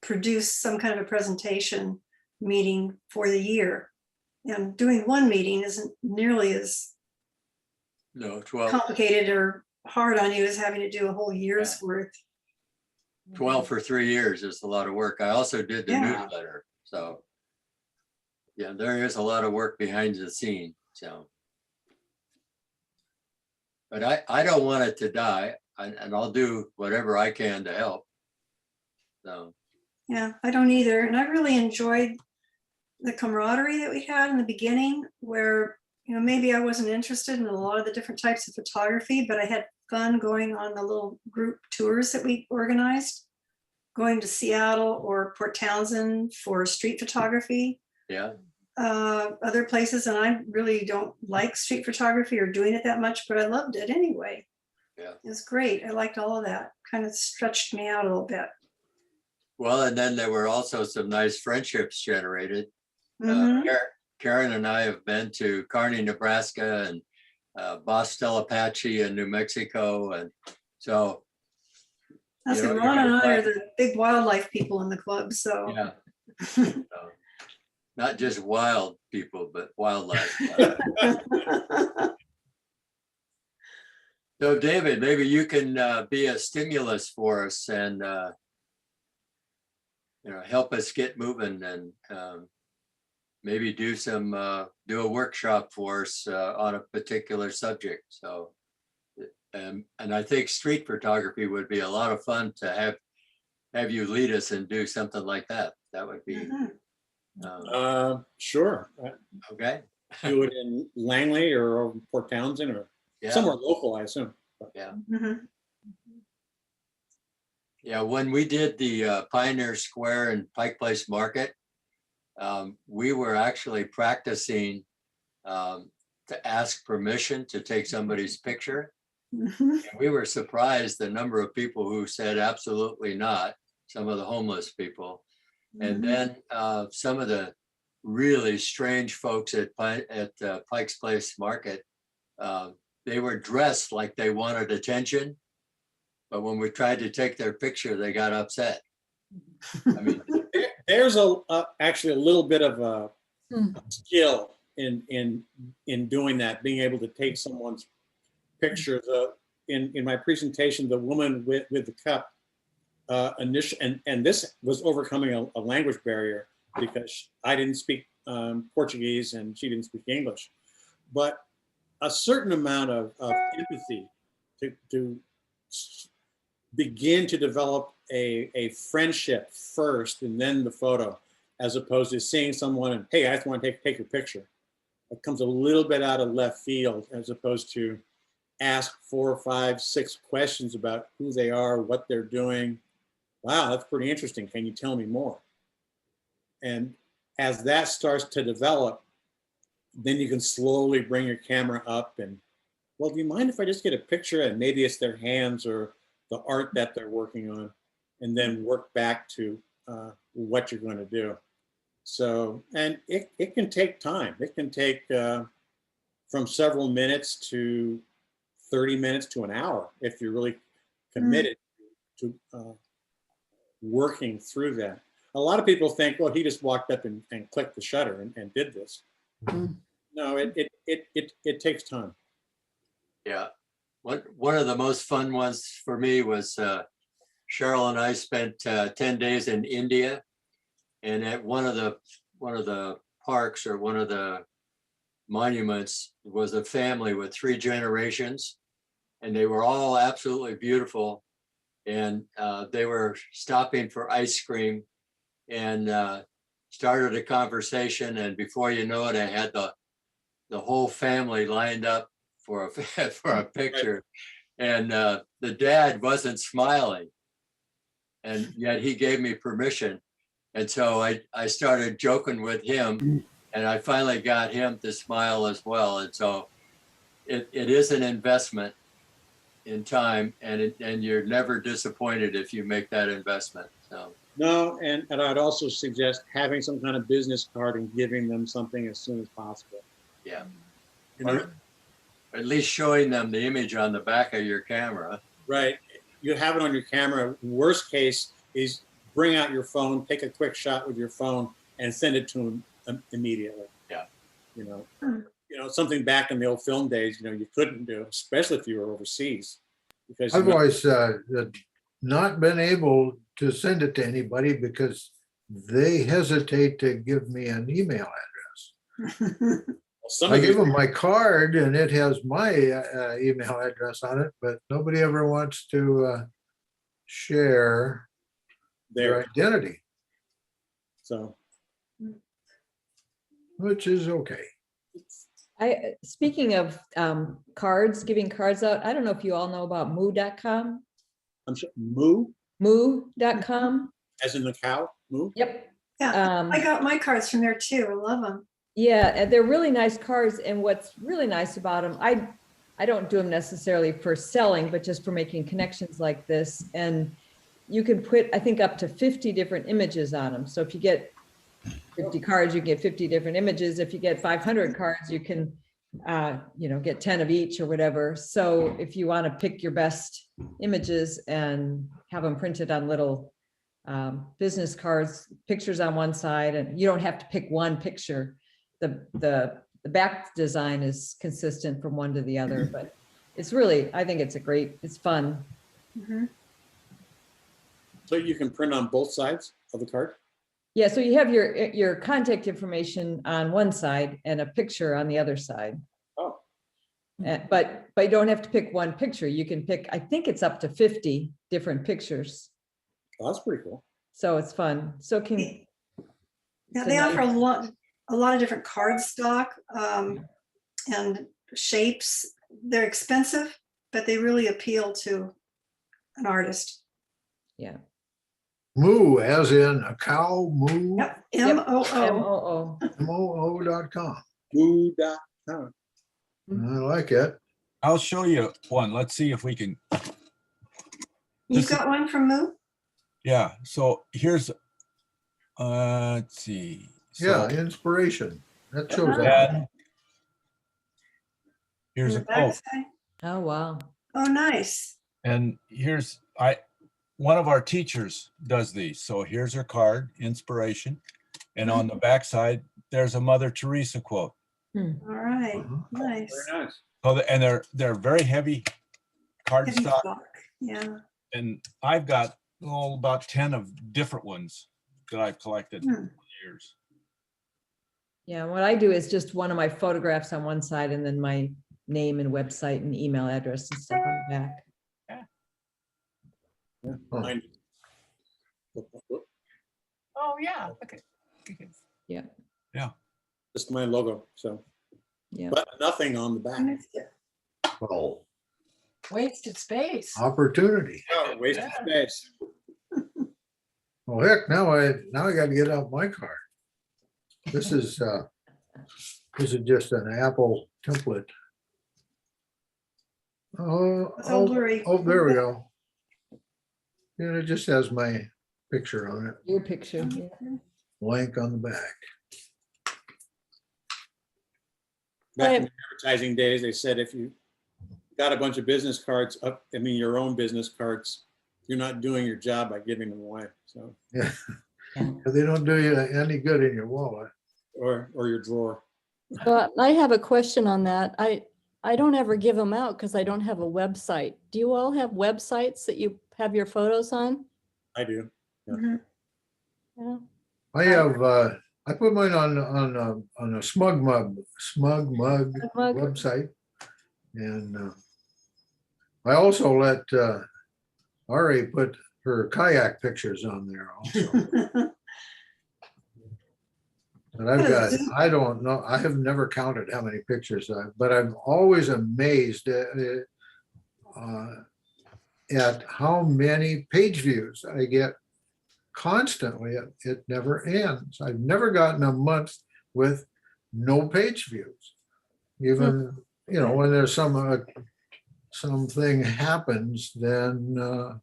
produce some kind of a presentation meeting for the year. And doing one meeting isn't nearly as no, 12 complicated or hard on you as having to do a whole year's worth. for 3 years is a lot of work. I also did the Yeah. newsletter. So, yeah, there is a lot of work behind the scene. So, but I don't want it to die, and I'll do whatever I can to help. So, Yeah, I don't either. And I really enjoyed the camaraderie that we had in the beginning, where, you know, maybe I wasn't interested in a lot of the different types of photography, but I had fun going on the little group tours that we organized, going to Seattle or Port Townsend for street photography, yeah, other places. And I really don't like street photography or doing it that much, but I loved it anyway. Yeah. It was great. I liked all of that. Kind of stretched me out a little bit. well, and then there were also some nice friendships generated. Mhm. Karen and I have been to Kearney, Nebraska, and Bostel Apache in New Mexico, and so That's you know, it. you're Ron and gonna I are find- the big wildlife people in the club. So yeah. So, not just wild people, but wildlife. So David, maybe you can be a stimulus for us and help us get moving and maybe do a workshop for us on a particular subject. So, and I think street photography would be a lot of fun to have you lead us and do something like that. That would be Mhm. Sure. okay. Do it in Langley or Port Townsend or Yeah. somewhere local, I assume. Mhm. Yeah, when we did the Pioneer Square and Pike Place Market, we were actually practicing to ask permission to take somebody's picture. Mhm. And we were surprised the number of people who said absolutely not, some of the homeless people. And then some of the really strange folks at Pike's Place Market, they were dressed like they wanted attention. But when we tried to take their picture, they got upset. I mean, There's actually a little bit of a Hmm. skill in doing that, being able to take someone's picture. In my presentation, the woman with the cup, and this was overcoming a language barrier because I didn't speak Portuguese and she didn't speak English, but a certain amount of empathy to begin to develop a friendship first and then the photo, as opposed to seeing someone and, hey, I just want to take your picture. It comes a little bit out of left field, as opposed to ask 4, 5, 6 questions about who they are, what they're doing. Wow, that's pretty interesting. Can you tell me more? And as that starts to develop, then you can slowly bring your camera up and, well, do you mind if I just get a picture? And maybe it's their hands or the art that they're working on, and then work back to what you're going to do. So, and it can take time. It can take from several minutes to 30 minutes to an hour if you're really committed to working through that. A lot of people think, well, he just walked up and clicked the shutter and did this. Mm. No, it takes time. yeah. one of the most fun ones for me was Cheryl and I spent 10 days in India. And at one of the parks or one of the monuments was a family with 3 generations. And they were all absolutely beautiful. And they were stopping for ice cream and started a conversation. And before you know it, I had the whole family lined up for a picture. And the dad wasn't smiling. And yet he gave me permission. And so I started joking with him, and I finally got him to smile as well. And so it is an investment in time, and you're never disappointed if you make that investment. So No, and I'd also suggest having some kind of business card and giving them something as soon as possible. yeah, You know, or at least showing them the image on the back of your camera. right. You have it on your camera. Worst case is bring out your phone, take a quick shot with your phone, and send it to them immediately. Yeah. You know, something back in the old film days, you couldn't do, especially if you were overseas. Because I've always not been able to send it to anybody because they hesitate to give me an email address. some I of give you, them my card and it has my email address on it, but nobody ever wants to share their there. identity, So which is okay. Speaking of cards, giving cards out, I don't know if you all know about moo.com. I'm sure moo, Moo.com. as in the cow, moo. Yep. Yeah, I got my cards from there too. I love them. Yeah, and they're really nice cards. And what's really nice about them, I don't do them necessarily for selling, but just for making connections like this. And you can put, I think, up to 50 different images on them. So if you get 50 cards, you get 50 different images. If you get 500 cards, you can, get 10 of each or whatever. So if you want to pick your best images and have them printed on little business cards, pictures on one side, and you don't have to pick one picture. The back design is consistent from one to the other, but it's really, I think it's fun. Mm-hmm. So you can print on both sides of the card. Yeah, so you have your contact information on one side and a picture on the other side. Oh, But you don't have to pick one picture. You can pick, I think it's up to 50 different pictures. well, that's pretty cool. So it's fun. So Yeah, it's they a offer nice- a lot of different card stock and shapes. They're expensive, but they really appeal to an artist. Yeah. Moo, as in a cow, moo, Yep, MOO. MOO. moo.com. Moo.com. I like it. I'll show you one. Let's see if we can. You've got one from Moo? Yeah. So here's, let's see. Yeah, So inspiration. That shows up. that, here's On a the quote. backside? Oh, wow. Oh, nice. And here's, one of our teachers does these. So here's her card, inspiration. And on the backside, there's a Mother Teresa quote. All right, Uh-huh. nice. Very nice. So, and they're very heavy Heavy cardstock. stock, yeah. And I've got about 10 of different ones that I've collected Hmm. over the years. Yeah, what I do is just one of my photographs on one side and then my name and website and email address and stuff on the back. Yeah. Oh. Mine- Oh, yeah. Okay. Just my logo. So, Yeah. but nothing on the back. Oh, Wasted space. opportunity. Oh, waste of space. Well, heck, now I got to get out my card. This is just an Apple template. It's all blurry. Oh, there we go. And it just has my picture on it, Your picture. Yeah. blank on the back. Back in the advertising days, they said if you got a bunch of business cards up, your own business cards, you're not doing your job by giving them away. So, Yeah. They don't do you any good in your wallet. or your drawer. But I have a question on that. I don't ever give them out because I don't have a website. Do you all have websites that you have your photos on? I do. Mhm. Yeah. I have, I put mine on a Smug Mug Mug. website. And I also let Ari put her kayak pictures on there also. And I've got, I don't know, I have never counted how many pictures but I'm always amazed at how many page views I get constantly. It never ends. I've never gotten a month with no page views. Even, you know, when there's something happens, then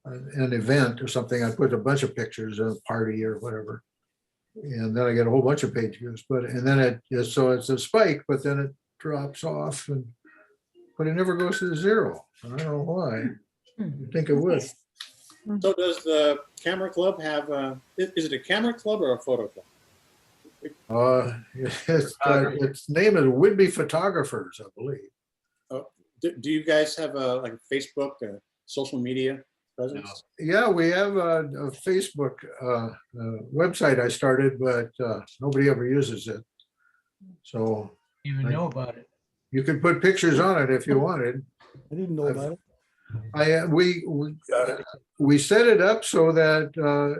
an event or something, I put a bunch of pictures of a party or whatever. And then I get a whole bunch of page views, and then so it's a spike, but then it drops off, but it never goes to zero. I don't know why. You'd think it would. So does the camera club have is it a camera club or a photo club? Its name is Whidbey Photographers, I believe. Do you guys have like a Facebook, social media presence? Yeah, we have a Facebook website I started, but nobody ever uses it. So Even know about it. you could put pictures on it if you wanted. I didn't know about it. We set it up so that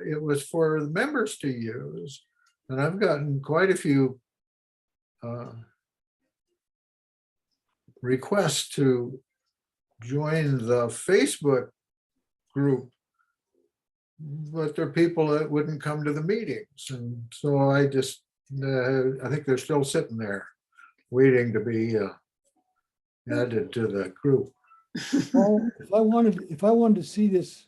it was for the members to use, and I've gotten quite a few requests to join the Facebook group, but there are people that wouldn't come to the meetings, and so I just I think they're still sitting there waiting to be added to the group. Well, if I wanted to see this,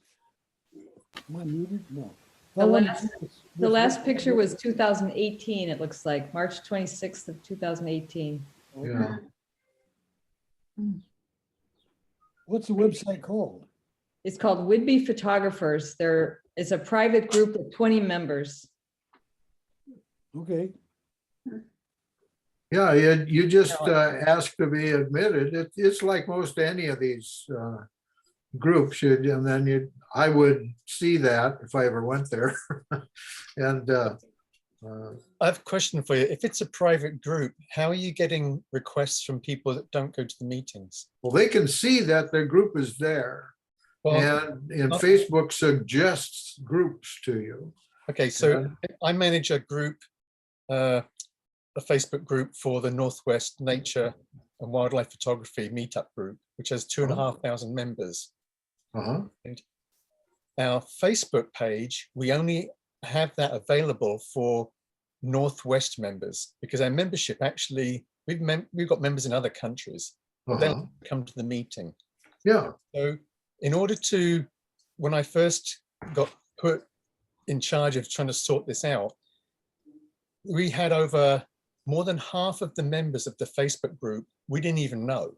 am I muted? No. If I The wanted to last- see this- The last picture was 2018, it looks like, March 26th of 2018. Yeah. What's the website called? It's called Whidbey Photographers. There is a private group of 20 members. Okay. Yeah, you just ask to be admitted. It's like most any of these groups, and then I would see that if I ever went there. And I have a question for you. If it's a private group, how are you getting requests from people that don't go to the meetings? well, they can see that their group is there, Well, and Facebook suggests groups to you. okay, so I manage a group, a Facebook group for the Northwest Nature and Wildlife Photography Meetup Group, which has 2,500 members. And our Facebook page, we only have that available for Northwest members because our membership actually, we've got members in other countries. They don't come to the meeting. Yeah. So in order to, when I first got put in charge of trying to sort this out, we had over more than half of the members of the Facebook group we didn't even know.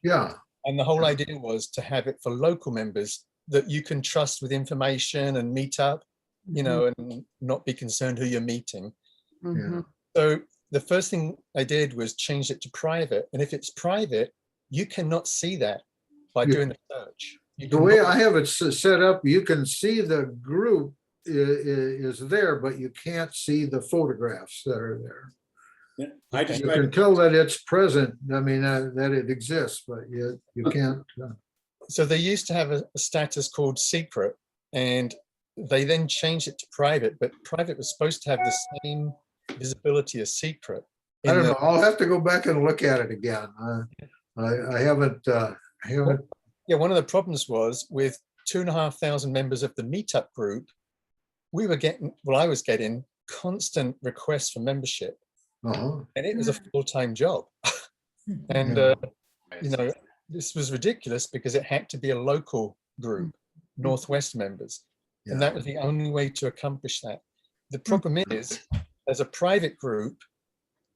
Yeah. And the whole idea was to have it for local members that you can trust with information and meet up, you know, and not be concerned who you're meeting. Yeah. So the first thing I did was change it to private. And if it's private, you cannot see that by doing a search. The way I have it set up, you can see the group is there, but you can't see the photographs that are there. Yeah, I just You can tell that it's present. I mean, that it exists, but you can't. So they used to have a status called secret, and they then changed it to private, but private was supposed to have the same visibility as secret. I don't know. I'll have to go back and look at it again. I haven't. Yeah, one of the problems was with 2,500 members of the meetup group, we were getting, well, I was getting constant requests for membership, and it was a full-time job. And, you know, this was ridiculous because it had to be a local group, Northwest members. And that was the only way to accomplish that. The problem is, as a private group,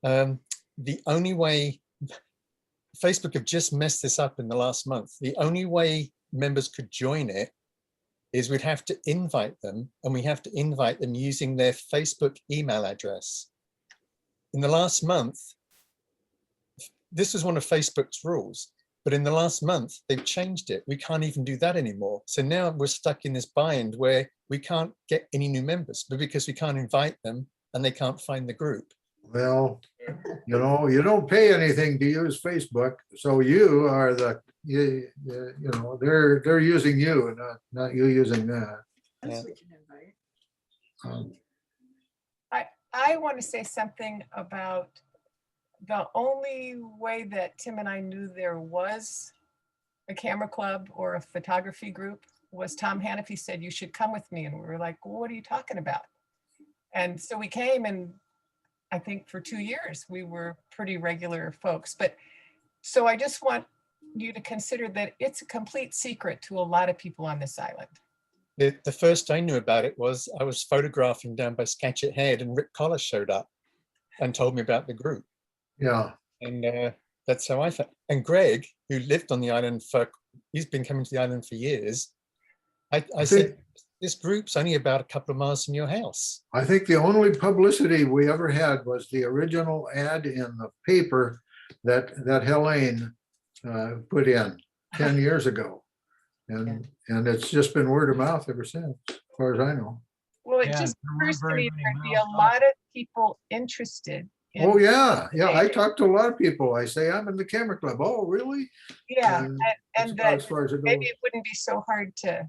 the only way, Facebook have just messed this up in the last month. The only way members could join it is we'd have to invite them, and we have to invite them using their Facebook email address. In the last month, this was one of Facebook's rules, but in the last month, they've changed it. We can't even do that anymore. So now we're stuck in this bind where we can't get any new members, but because we can't invite them and they can't find the group. Well, you don't pay anything to use Facebook, so you are they're using you, not you using that. Yeah. I want to say something about the only way that Tim and I knew there was a camera club or a photography group was Tom Hannafy said, you should come with me. And we were like, well, what are you talking about? And so we came, and I think for 2 years, we were pretty regular folks. But so I just want you to consider that it's a complete secret to a lot of people on this island. The first I knew about it was I was photographing down by Skagit Head, and Rick Collis showed up and told me about the group. Yeah. And that's how I found. And Greg, who lived on the island he's been coming to the island for years. I said, this group's only about a couple of miles from your house. I think the only publicity we ever had was the original ad in the paper that Helene put in 10 years ago. And it's just been word of mouth ever since, as far as I know. Well, it Yeah, just there weren't occurs to very me many there'd be miles a off. lot of people interested. in Oh, yeah. I participating. talked to a lot of people. I say, I'm in the camera club. Oh, really? Yeah, That's and about that as far as it maybe goes. it wouldn't be so hard to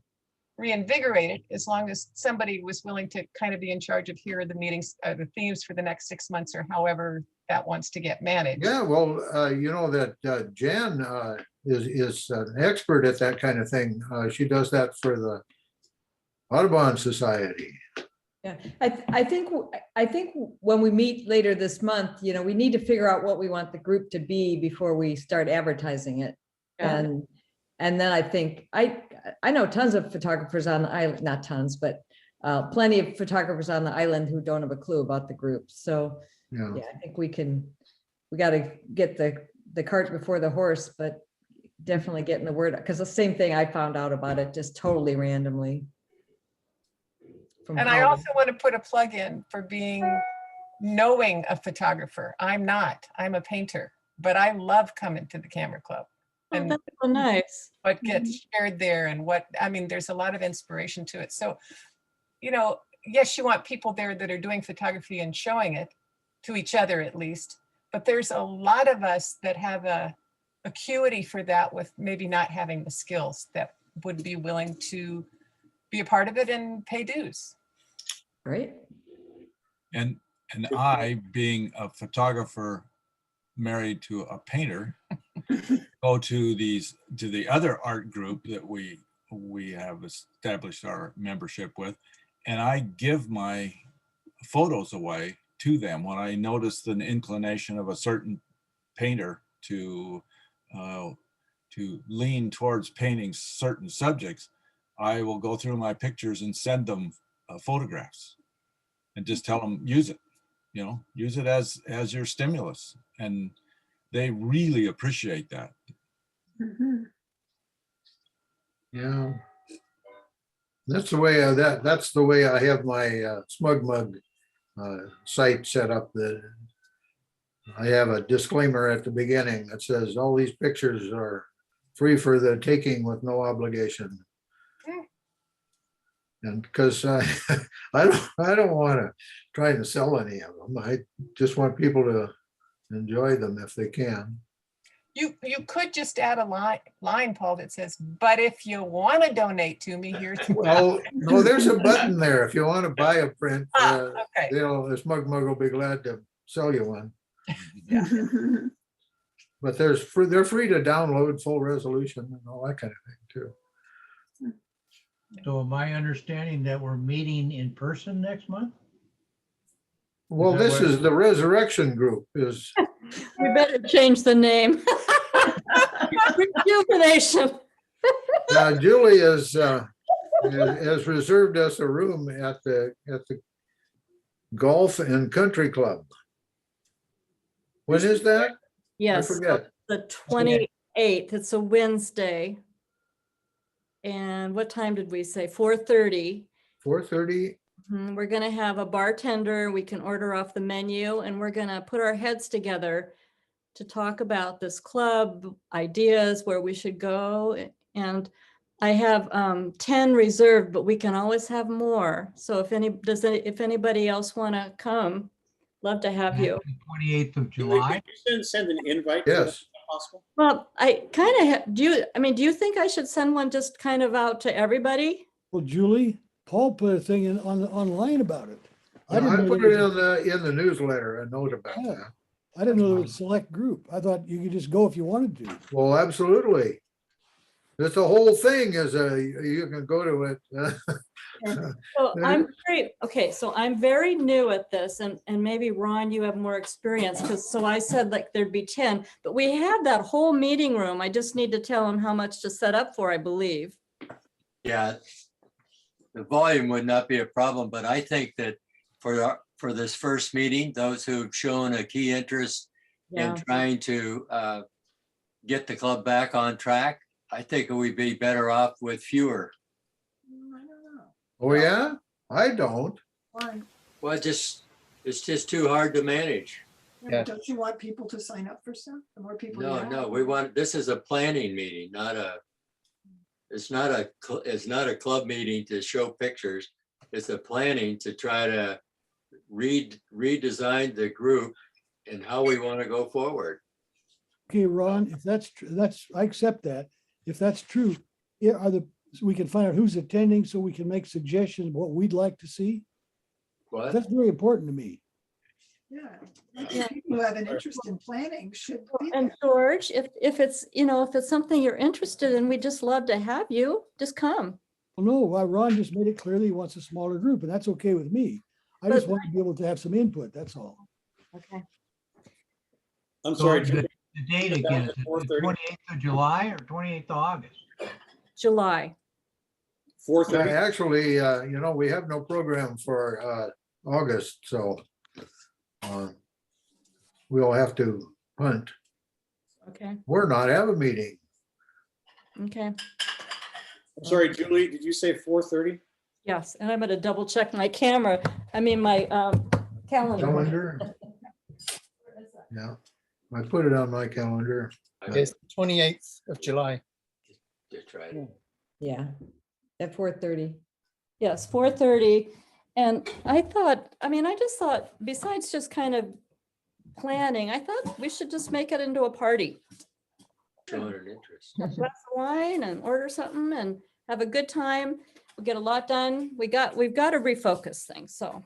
reinvigorate it as long as somebody was willing to kind of be in charge of here are the meetings, the themes for the next 6 months or however that wants to get managed. Yeah, well, you know that Jan is an expert at that kind of thing. She does that for the Audubon Society. Yeah, I think when we meet later this month, we need to figure out what we want the group to be before we start advertising it. Yeah. And then I think, I know tons of photographers on the island, not tons, but plenty of photographers on the island who don't have a clue about the group. So Yeah. yeah, I think we got to get the cart before the horse, but definitely getting the word, because the same thing I found out about it just totally randomly. And I also want to put a plug in for knowing a photographer. I'm not, I'm a painter, but I love coming to the camera club. Oh, And that's so nice. what gets shared there and there's a lot of inspiration to it. So, yes, you want people there that are doing photography and showing it to each other at least, but there's a lot of us that have a acuity for that with maybe not having the skills that would be willing to be a part of it and pay dues. Right. And I, being a photographer married to a painter, go to the other art group that we have established our membership with, and I give my photos away to them when I notice an inclination of a certain painter to lean towards painting certain subjects. I will go through my pictures and send them photographs and just tell them, use it, use it as your stimulus. And they really appreciate that. Mhm. Yeah. That's the way that's the way I have my Smug Mug site set up. That I have a disclaimer at the beginning that says all these pictures are free for the taking with no obligation. And because I don't want to try to sell any of them. I just want people to enjoy them if they can. You could just add a line, Paul, that says, but if you want to donate to me, here's Well, no, there's a button there. If you want to buy a print, okay. the Smug Mug will be glad to sell you one. Yeah. But they're free to download full resolution and all that kind of thing too. So am I understanding that we're meeting in person next month? Well, that this what- is the Resurrection Group is, We better change the name. Rejuvenation. Julie has reserved us a room at the Golf and Country Club. When is that? I Yes, forget. the 28th. It's a Wednesday. And what time did we say? 4:30. 4:30. We're going to have a bartender. We can order off the menu, and we're going to put our heads together to talk about this club, ideas, where we should go. And I have 10 reserved, but we can always have more. So if anybody else want to come, love to have you. 28th of Julie, July. could you send an invite? to that, Yes. if possible? Well, I kind of do you think I should send one just kind of out to everybody? Well, Julie, Paul put a thing in online about it. I didn't know put there it was in the newsletter, a note about Yeah. that. I didn't know there was a select group. I thought you could just go if you wanted to. Well, absolutely. It's the whole thing is you can go to it. So I'm very new at this, and maybe Ron, you have more experience, because so I said like there'd be 10, but we have that whole meeting room. I just need to tell them how much to set up for, I believe. Yeah, the volume would not be a problem, but I think that for this first meeting, those who've shown a key interest Yeah. in trying to get the club back on track, I think we'd be better off with fewer. I don't know. Oh, yeah? I don't. Why? Well, it's just too hard to manage. Yeah, Yeah. but don't you want people to sign up for stuff? The more people. you No, have, no, this is a planning meeting, it's not a club meeting to show pictures. It's a planning to try to redesign the group and how we want to go forward. Okay, Ron, if that's true, I accept that. If that's true, we can find out who's attending so we can make suggestions what we'd like to see. What? That's very important to me. Yeah. I think people who have an interest in planning should be And there. George, if it's something you're interested in, we'd just love to have you. Just come. Well, no, Ron just made it clear that he wants a smaller group, and that's okay with me. I just want to be able to have some input, that's all. Okay. I'm So sorry. the Julie, date again, is it the 4:30? 28th of July or 28th of August? July. 4:30. Actually, we have no program for August, so we'll have to punt Okay. or not have a meeting. Okay. I'm sorry, Julie, did you say 4:30? Yes, and I'm going to double check my camera. I mean, my calendar. Calendar? Yeah, I put it on my calendar. It's 28th of July. Just try it. Yeah, at 4:30. Yes, 4:30. And I just thought, besides just kind of planning, I thought we should just make it into a party. Showing an interest. Have a glass of wine and order something and have a good time. We'll get a lot done. We've got to refocus things, so.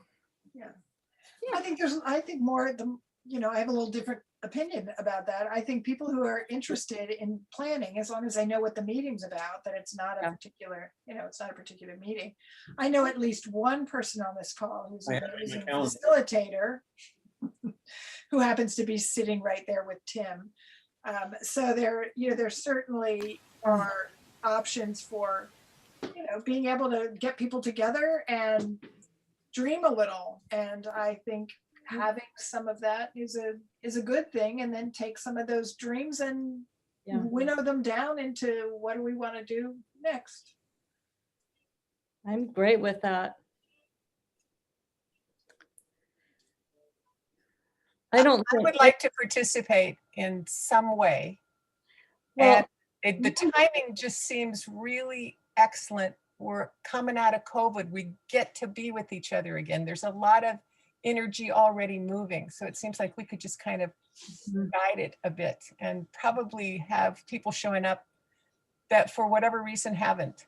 I think more, I have a little different opinion about that. I think people who are interested in planning, as long as they know what the meeting's about, that it's not a Yeah. particular, it's not a particular meeting. I know at least one person on this call who's I an have it in my amazing calendar. facilitator who happens to be sitting right there with Tim. So there certainly are options for, being able to get people together and dream a little. And I think having some of that is a good thing, and then take some of those dreams and Yeah. winnow them down into what do we want to do next. I'm great with that. I don't I think, would like to participate in some way. well, And the timing just seems really excellent. We're coming out of COVID. We get to be with each other again. There's a lot of energy already moving. So it seems like we could just kind of guide it a bit and probably have people showing up that for whatever reason haven't.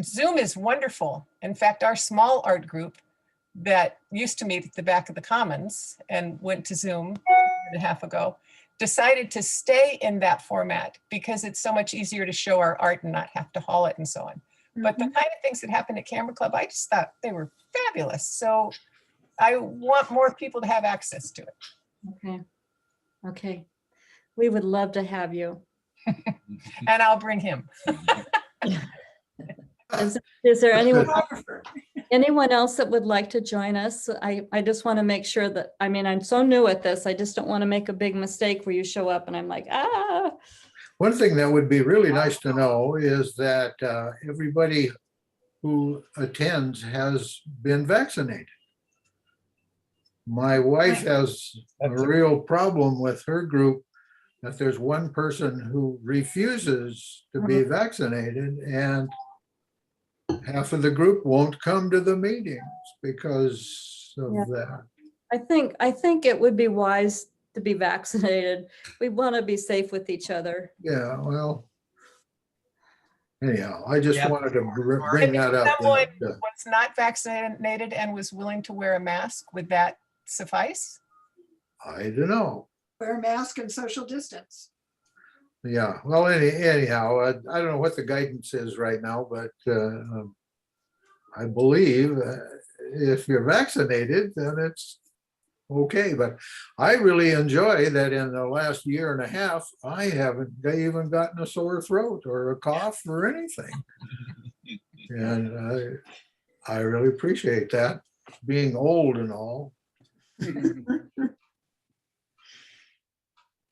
Zoom is wonderful. In fact, our small art group that used to meet at the back of the Commons and went to Zoom a year and a half ago, decided to stay in that format because it's so much easier to show our art and not have to haul it and so on. But the kind of things that happened at Camera Club, I just thought they were fabulous. So I want more people to have access to it. Okay. We would love to have you. And I'll bring him. Is there anyone else that would like to join us? I just want to make sure that, I'm so new at this. I just don't want to make a big mistake where you show up and I'm like, ah. One thing that would be really nice to know is that everybody who attends has been vaccinated. My wife has a That's a- real problem with her group, that there's one person who refuses to be vaccinated, and half of the group won't come to the meetings because of Yeah. that. I think it would be wise to be vaccinated. We want to be safe with each other. Yeah, well, anyhow, I just Yeah. wanted to bring And if that up. someone that, was not vaccinated and was willing to wear a mask, would that suffice? I don't know. Wear a mask and social distance. Yeah, well, anyhow, I don't know what the guidance is right now, but I believe if you're vaccinated, then it's okay. But I really enjoy that in the last year and a half, I haven't even gotten a sore throat or a cough or anything. And I really appreciate that, being old and all.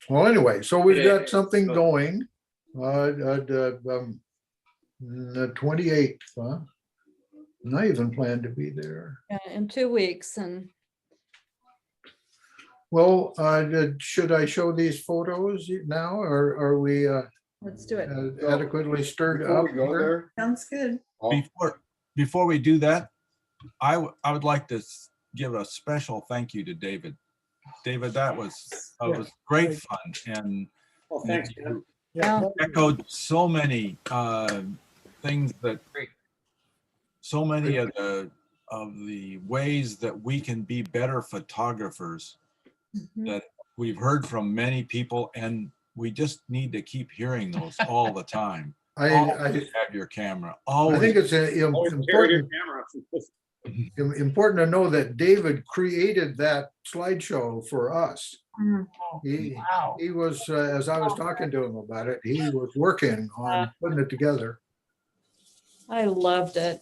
Well, anyway, so we've got something going. The 28th, huh? And I even plan to be there. In 2 weeks. And Well, should I show these photos now, or are we Let's do it. adequately stirred Before up we go here? there, Sounds good. Before we do that, I would like to give a special thank you to David. David, that was great fun, and Well, thanks, man. Yeah, Yeah. echoed so many things that, so many of the ways that we can be better photographers that we've heard from many people, and we just need to keep hearing those all the time. Always have your camera. I Always. think it's Always carry your important, camera. important to know that David created that slideshow for us. Wow. He was, as I was talking to him about it, he was working on putting it together. I loved it.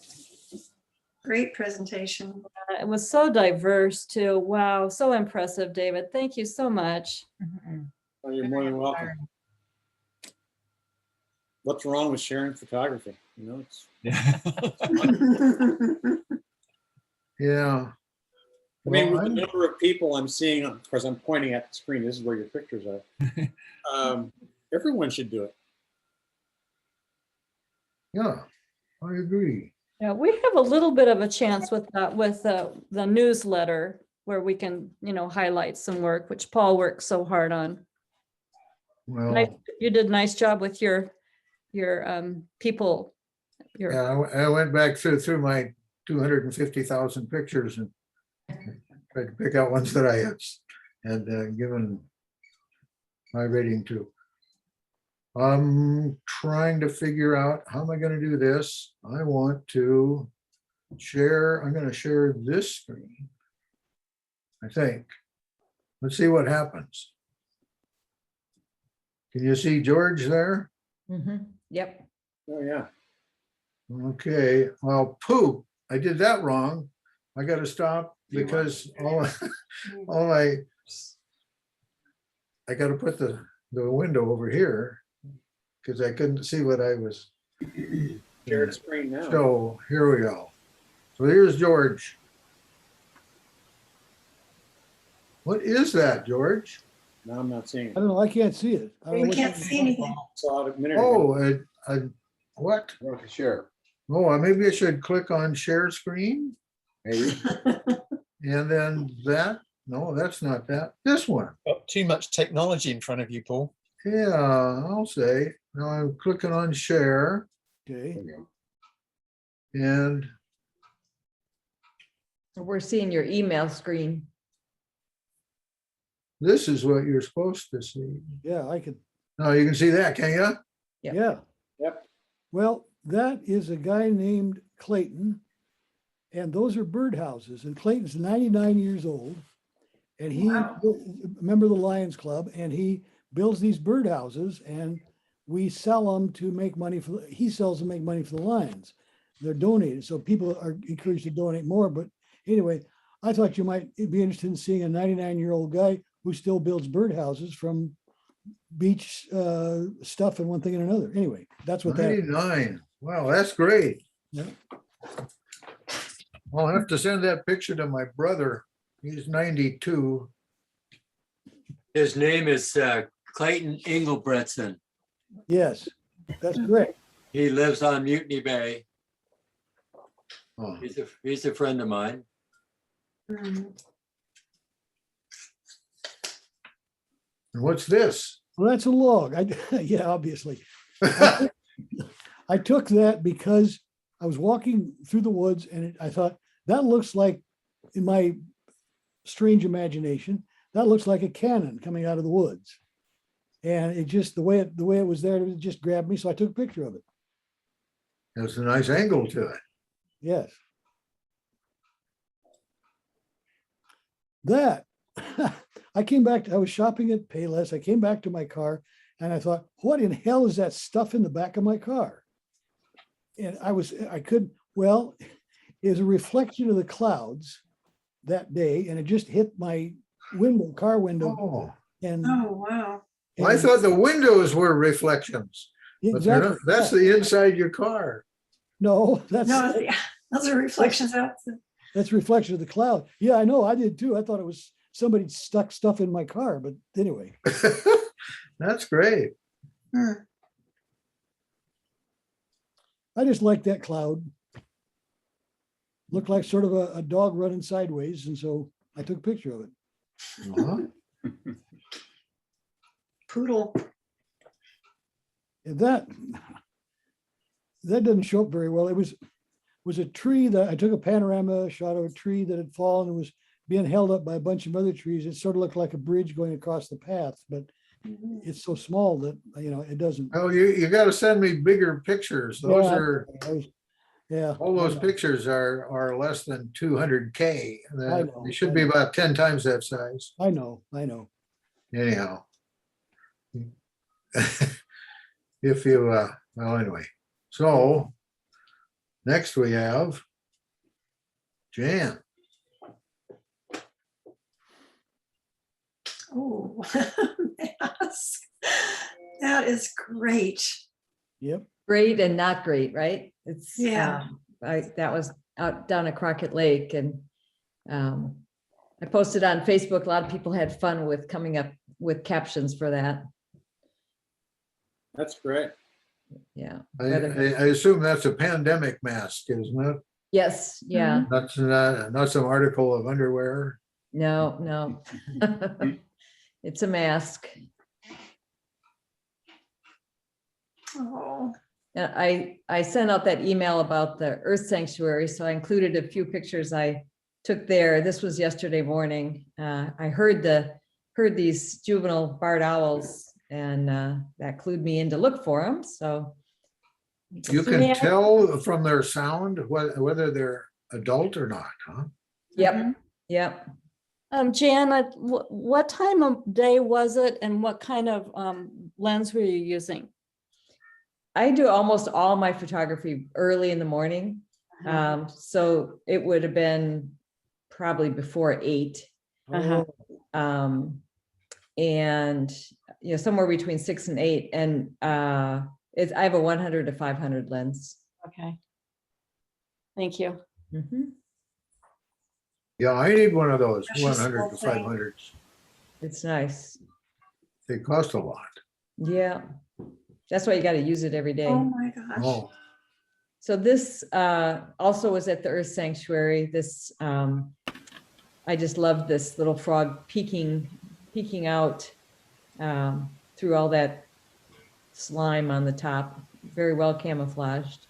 Great presentation. It was so diverse too. Wow, so impressive, David. Thank you so much. Oh, you're more than welcome. What's wrong with sharing photography? You know, it's Yeah. I mean, Well, with the number of people I'm seeing, of course, I'm pointing at the screen. This is where your pictures are. Everyone should do it. yeah, I agree. Yeah, we have a little bit of a chance with that, with the newsletter where we can, highlight some work, which Paul works so hard on. Well, You did a nice job with your people. yeah, I went back through my 250,000 pictures and tried to pick out ones that I had given my rating to. I'm trying to figure out how am I going to do this. I want to share. I'm going to share this screen, I think. Let's see what happens. Can you see George there? Yep. Oh, yeah. Okay, well, poop, I did that wrong. I gotta stop because I gotta put the window over here because I couldn't see what I was. Shared screen now. So here we go. So here's George. What is that, George? No, I'm not seeing I it. don't know, I can't see it. I don't know We what can't that- see anything. Saw it a minute ago. Oh, what? want to share. Oh, maybe I should click on share screen Maybe. and then that. No, that's not that. This one. Got too much technology in front of you, Paul. Yeah, I'll say. Now I'm clicking on share Okay, and We're seeing your email screen. this is what you're supposed to see. yeah, I could, Now you can see that, can you? Yep. yeah. Yep. Well, that is a guy named Clayton. And those are birdhouses. And Clayton's 99 years old. And he, member of the Lions Club, and he builds these birdhouses and we sell them to make money for, he sells them to make money for the Lions. They're donated. So people are encouraged to donate more. But anyway, I thought you might be interested in seeing a 99-year-old guy who still builds birdhouses from beach stuff and one thing and another. Anyway, that's what that. 99. Wow, that's great. Yeah. I'll have to send that picture to my brother. He's 92. His name is Clayton Engelbretson. Yes, that's great. He lives on Mutiny Bay. Oh, He's a friend of mine. Mm. and what's this? Well, that's a log. Yeah, obviously. I took that because I was walking through the woods and I thought that looks like, in my strange imagination, that looks like a cannon coming out of the woods. And it just, the way it was there, it just grabbed me. So I took a picture of it. There's a nice angle to it. Yes. That, I came back, I was shopping at Payless. I came back to my car and I thought, what in hell is that stuff in the back of my car? And it was a reflection of the clouds that day, and it just hit my window, car window. Oh, And, Oh, wow. well, I and thought the windows were reflections, but they're exactly, not. That's the inside your car. no, No, yeah, those are reflections out. that's a reflection of the cloud. Yeah, I know, I did too. I thought it was somebody stuck stuff in my car, but anyway. That's great. Hmm. I just like that cloud. Looked like sort of a dog running sideways, and so I took a picture of it. Uh-huh. Poodle. And that doesn't show up very well. It was a tree that I took a panorama shot of a tree that had fallen and was being held up by a bunch of other trees. It sort of looked like a bridge going across the path, but it's so small that, it doesn't. Oh, you got to send me bigger pictures. Those are, Yeah. all those pictures are less than 200K. I know, They should I be know. about 10 times that size. I know. Anyhow. If you, well, anyway, so next we have Jan. Oh, mask. That is great. Yep. Great and not great, right? It's, Yeah. that was out down at Crockett Lake, and I posted on Facebook. A lot of people had fun with coming up with captions for that. That's great. Yeah. I assume that's a pandemic mask, isn't it? Yes, yeah. That's not some article of underwear. No. It's a mask. Oh, And I sent out that email about the Earth Sanctuary, so I included a few pictures I took there. This was yesterday morning. I heard these juvenile barred owls, and that clued me in to look for them. So You can tell from their sound whether they're adult or not, huh? Yep. Jan, what time of day was it and what kind of lens were you using? I do almost all my photography early in the morning. So it would have been probably before 8. And somewhere between 6 and 8. And I have a 100 to 500 lens. Okay. Thank you. Yeah, I need one of those That's just 100 to the thing. 500s. It's nice. They cost a lot. Yeah. That's why you got to use it every day. oh my gosh. Oh, So this also was at the Earth Sanctuary. This I just loved this little frog peeking out through all that slime on the top. Very well camouflaged,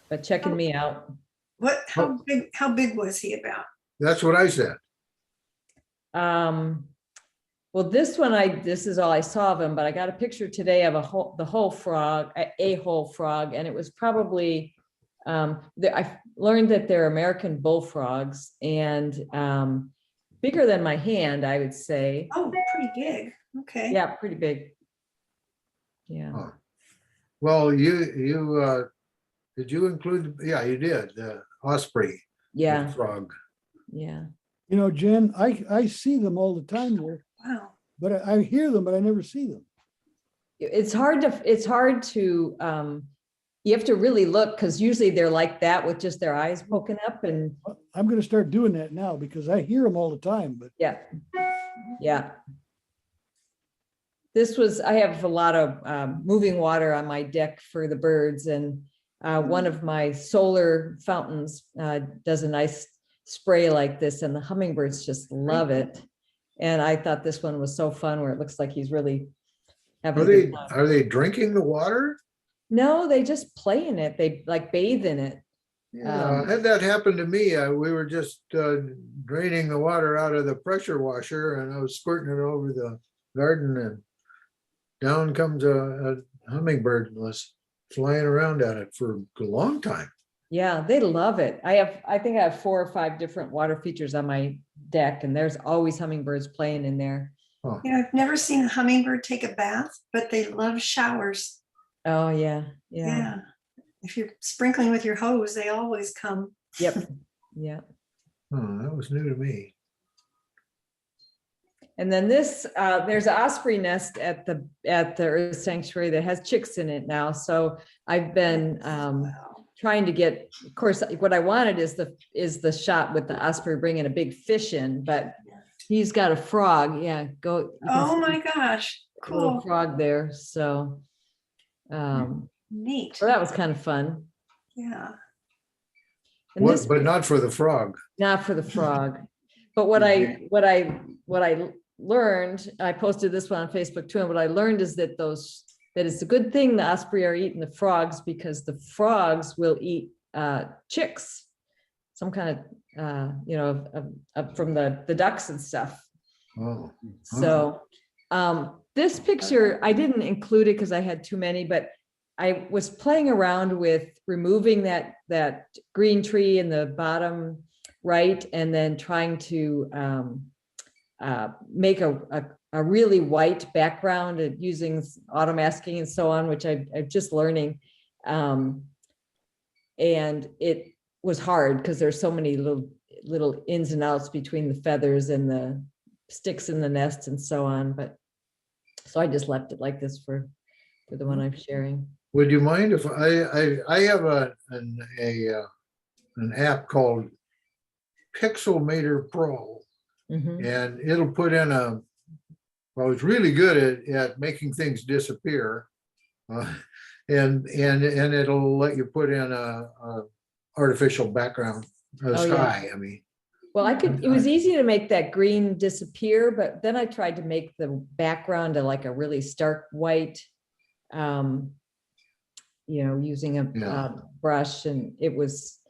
but checking me out. How big was he about? that's what I said. Well, this is all I saw of him, but I got a picture today of the whole frog, a whole frog, and it was probably, I learned that they're American bullfrogs and bigger than my hand, I would say. Oh, pretty big. Okay. Yeah, pretty big. Yeah. Oh. Well, you did you include? Yeah, you did. The osprey. Yeah. The frog. Yeah. Jen, I see them all the time here, Wow. but I hear them, but I never see them. It's hard to you have to really look because usually they're like that with just their eyes poking up and I'm gonna start doing that now because I hear them all the time, but yeah. Yeah. I have a lot of moving water on my deck for the birds, and one of my solar fountains does a nice spray like this, and the hummingbirds just love it. And I thought this one was so fun where it looks like he's really having a good time. Are they drinking the water? No, they just play in it. They like bathe in it. Yeah, had that happened to me. We were just draining the water out of the pressure washer, and I was squirting it over the garden, and down comes a hummingbird and was flying around at it for a long time. Yeah, they love it. I think I have 4 or 5 different water features on my deck, and there's always hummingbirds playing in there. Huh. You know, I've never seen a hummingbird take a bath, but they love showers. Oh, yeah. Yeah. Yeah. If you're sprinkling with your hose, they always come. Yep. Yeah. Oh, that was new to me. And then this, there's an osprey nest at the Earth Sanctuary that has chicks in it now. So I've been trying to get, of course, what I wanted is the shot with the osprey bringing a big fish in, but he's got a frog. Yeah, go. Oh my gosh, a little cool. frog there. So, Neat. so that was kind of fun. Yeah. And this, But not for the frog. not for the frog. But what I learned, I posted this one on Facebook too, and what I learned is that it's a good thing the osprey are eating the frogs because the frogs will eat chicks, some kind of from the ducks and stuff. Oh. So this picture, I didn't include it because I had too many, but I was playing around with removing that green tree in the bottom right, and then trying to make a really white background and using auto masking and so on, which I'm just learning. And it was hard because there's so many little ins and outs between the feathers and the sticks in the nest and so on. But so I just left it like this for the one I'm sharing. Would you mind if I have an app called Pixelmator Pro, and it'll put in well, it's really good at making things disappear, and it'll let you put in a artificial background sky. I mean, well, it was easy to make that green disappear, but then I tried to make the background like a really stark white, using a brush, and it was.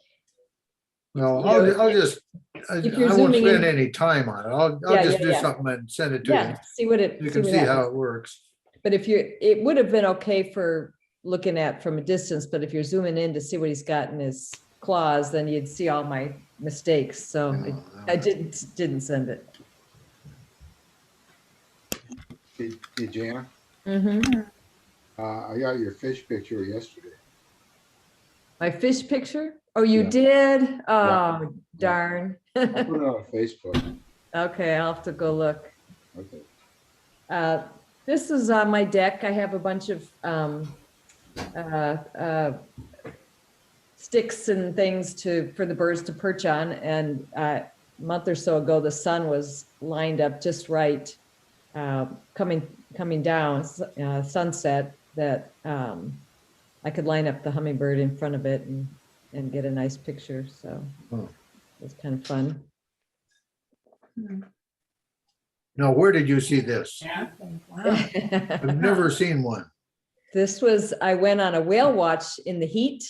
Well, I won't spend any time on it. I'll just do something and send it to you. See what it. You can see how it works. But it would have been okay for looking at from a distance, but if you're zooming in to see what he's got in his claws, then you'd see all my mistakes. So I didn't send it. Hey, Jana, Mm-hmm. I got your fish picture yesterday. My fish picture? Oh, you Yeah. did? Oh, Yeah. darn. I'll put it on Facebook. Okay, I'll have to go look. Okay. This is on my deck. I have a bunch of sticks and things for the birds to perch on. And a month or so ago, the sun was lined up just right, coming down sunset, that I could line up the hummingbird in front of it and get a nice picture. So it was kind of fun. Now, where did you see this? Wow. I've never seen one. I went on a whale watch in the heat.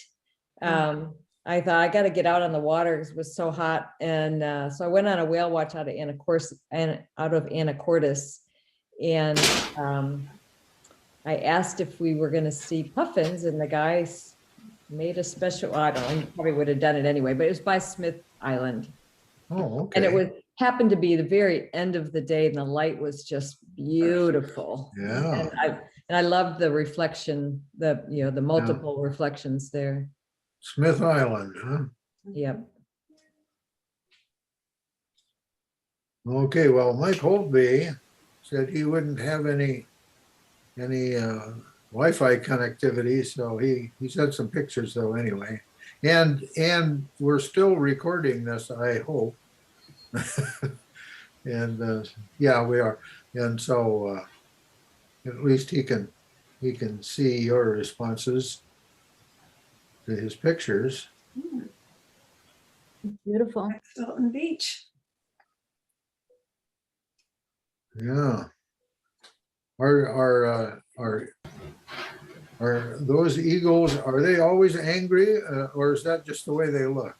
I thought I got to get out on the water because it was so hot. And so I went on a whale watch out of Anacortes. And I asked if we were going to see puffins, and the guys made a special, I don't know, he probably would have done it anyway, but it was by Smith Island. Oh, okay. And it happened to be the very end of the day, and the light was just beautiful. Yeah. And I loved the reflection, the multiple reflections there. Smith Island, huh? Yep. Okay, well, Mike Holtby said he wouldn't have any Wi-Fi connectivity, so he sent some pictures though anyway. And we're still recording this, I hope. And yeah, we are. And so at least he can see your responses to his pictures. Beautiful. Fulton Beach. Yeah. Are those eagles, are they always angry, or is that just the way they look?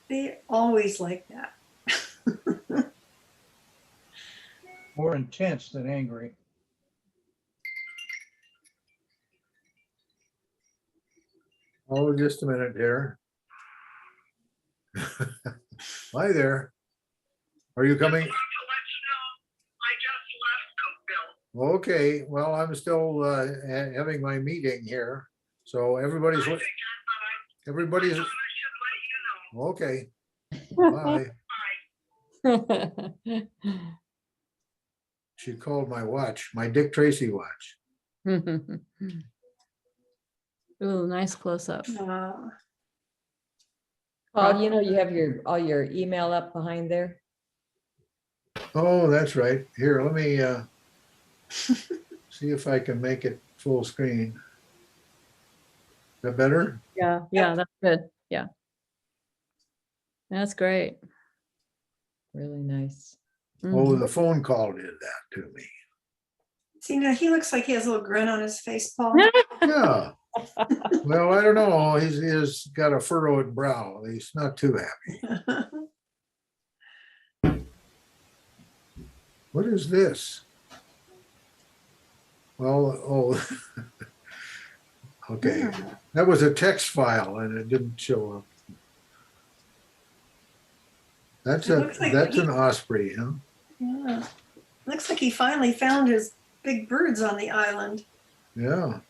They always like that. More intense than angry. Oh, just a minute here. Hi there. Are you coming? Okay, well, I'm still having my meeting here, so everybody's okay. Bye. She called my watch, my Dick Tracy watch. Ooh, nice close up. Paul, you know, you have all your email up behind there. Oh, that's right. Here, let me see if I can make it full screen. Is that better? Yeah, that's good. Yeah. That's great. Really nice. Oh, the phone call did that to me. See, now he looks like he has a little grin on his face, Paul. Yeah. Well, I don't know. He's got a furrowed brow. He's not too happy. What is this? Well, oh, okay. That was a text file and it didn't show up. That's an osprey, huh? Yeah. Looks like he finally found his big birds on the island. Yeah.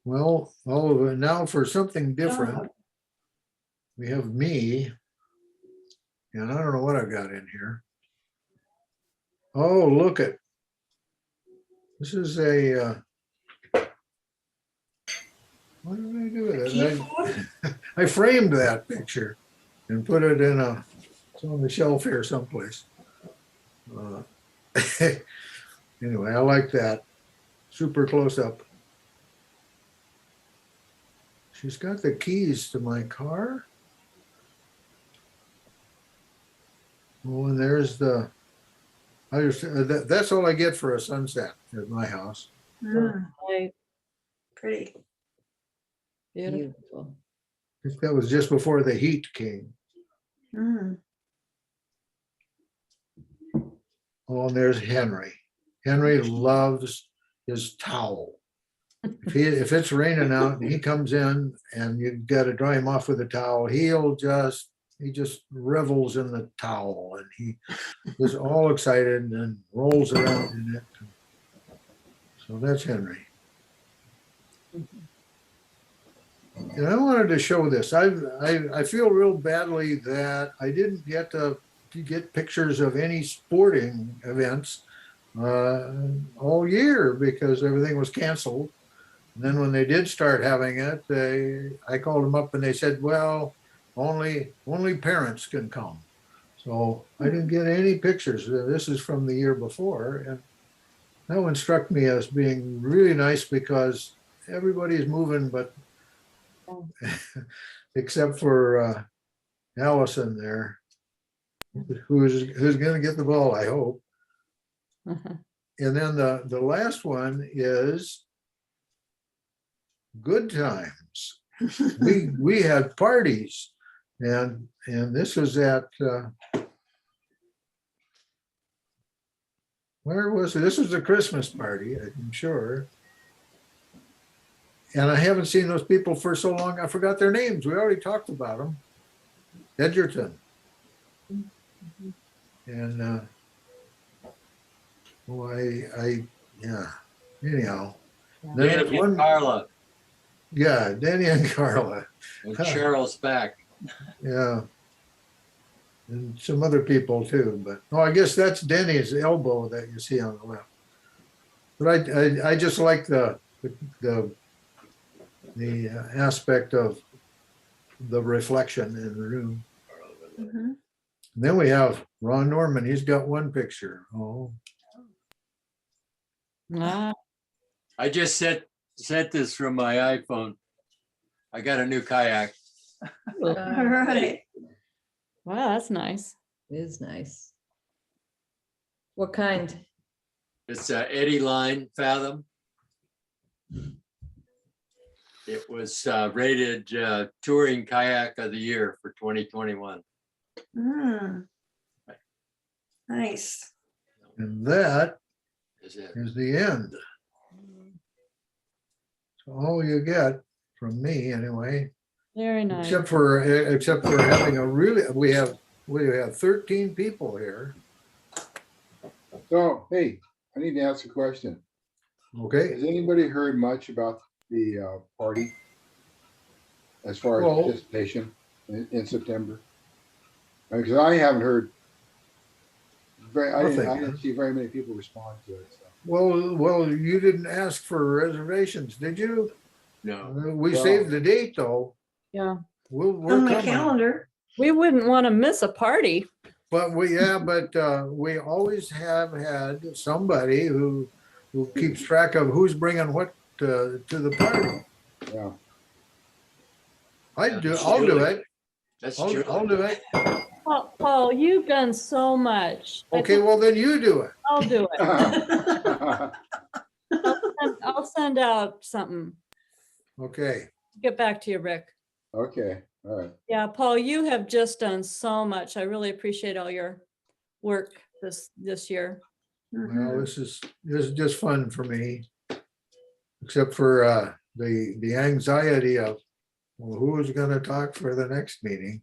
Well, now for something different. We have me. And I don't know what I've got in here. Oh, look at. This is a. What did I do with it? I framed that picture and put it in it's on the shelf here someplace. Anyway, I like that. Super close up. She's got the keys to my car. Oh, and there's that's all I get for a sunset at my house. Right. Pretty. Beautiful. That was just before the heat came. Oh, and there's Henry. Henry loves his towel. If it's raining out and he comes in and you've got to dry him off with a towel, he just revels in the towel and he is all excited and rolls around in it. So that's Henry. And I wanted to show this. I feel real badly that I didn't get to get pictures of any sporting events all year because everything was canceled. And then when they did start having it, I called them up and they said, well, only parents can come. So I didn't get any pictures. This is from the year before. And that one struck me as being really nice because everybody's moving, but except for Allison there, who's going to get the ball, I hope. And then the last one is good times. we had parties, and this was at where was it? This was a Christmas party, I'm sure. And I haven't seen those people for so long. I forgot their names. We already talked about them. Edgerton. And yeah. Anyhow. Danny and Carla. Yeah, Danny and Carla. And Cheryl's back. Yeah. And some other people too, but I guess that's Denny's elbow that you see on the left. But I just like the aspect of the reflection in the room. Mhm. Then we have Ron Norman. He's got one picture. Oh, Ah, I just sent this from my iPhone. I got a new kayak. All right. wow, that's nice. It is nice. What kind? It's a Eddy Line Fathom. It was rated Touring Kayak of the Year for 2021. Mm. Nice. and that Is it? is the end. So all you get from me anyway, Very nice. except for having a really, we have 13 people here. So, hey, I need to ask a question. Okay. Has anybody heard much about the party as far as Well- participation in September? Because I haven't heard. I didn't see very many people respond to it. So. Well, you didn't ask for reservations, did you? No. We Well- saved the date though. Yeah, We're On my coming. calendar. we wouldn't want to miss a party. But we always have had somebody who keeps track of who's bringing what to the party. Yeah. I'll do Julie. it. That's I'll Julie. do it. Paul, you've done so much. I Okay, think well then you do it. I'll do it. I'll send out something. Okay. Get back to you, Rick. Okay. All right. Yeah, Paul, you have just done so much. I really appreciate all your work this year. Well, this is just fun for me, except for the anxiety of, well, who is going to talk for the next meeting,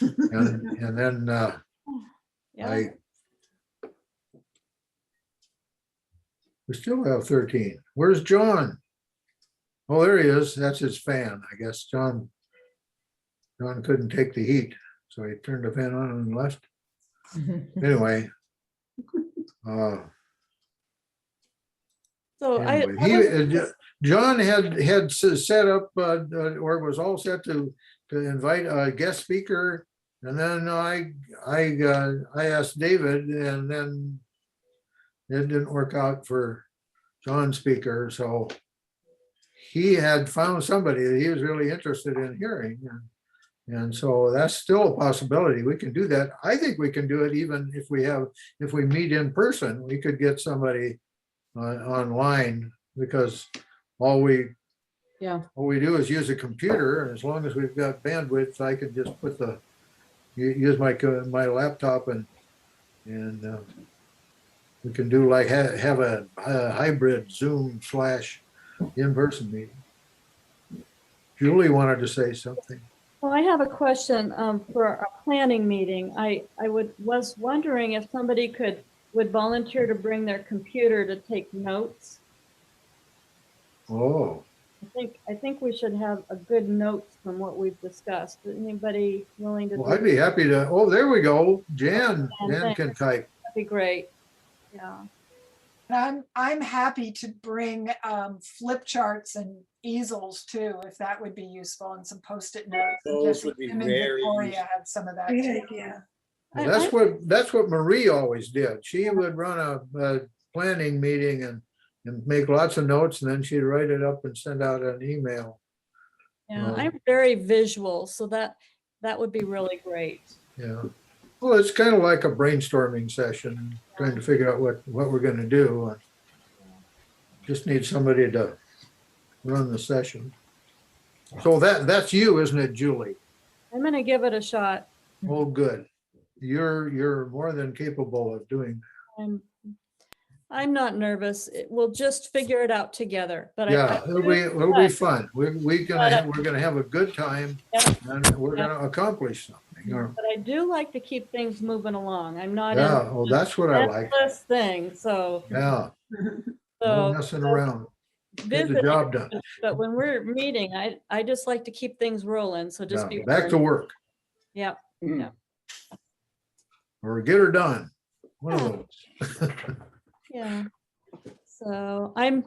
and then Yeah. we still have 13. Where's John? Oh, there he is. That's his fan, I guess. John couldn't take the heat, so he turned the fan on and left. Anyway. So Anyway, John had set up or was all set to invite a guest speaker, and then I asked David, and then it didn't work out for John's speaker, so he had found somebody that he was really interested in hearing, and so that's still a possibility. We can do that. I think we can do it even if we meet in person. We could get somebody online, because all we do is use a computer, and as long as we've got bandwidth, I can just use my laptop and we can do like have a hybrid Zoom / in-person meeting. Julie wanted to say something. Well, I have a question for a planning meeting. I was wondering if somebody would volunteer to bring their computer to take notes. Oh, I think we should have a good notes from what we've discussed. Anybody willing to? well, I'd be happy to. Oh, there we go. Jan thanks. can type. That'd be great. Yeah. And I'm happy to bring flip charts and easels too, if that would be useful, and some Post-it notes. And Those Jesse would be Kim and very Victoria useful. had some of that Great too. idea. Well, that's what Marie always did. She would run a planning meeting and make lots of notes, and then she'd write it up and send out an email. Yeah, I'm very visual, so that would be really great. Yeah. Well, it's kind of like a brainstorming session, trying to figure out what we're going to do. Just need somebody to run the session. So that's you, isn't it, Julie? I'm gonna give it a shot. Oh, good. You're more than capable of doing I'm not nervous. We'll just figure it out together. But that. Yeah, it'll be fun. We're gonna have a good time, Yeah. and we're gonna accomplish something. But I do like to keep things moving along. I'm not Yeah, in well, that's what I like. this thing. So Yeah, no so messing around. Get the visiting, job done. but when we're meeting, I just like to keep things rolling. So just Yeah, be back to work Yeah. Yeah. or get her done. One of those. Yeah. So I'm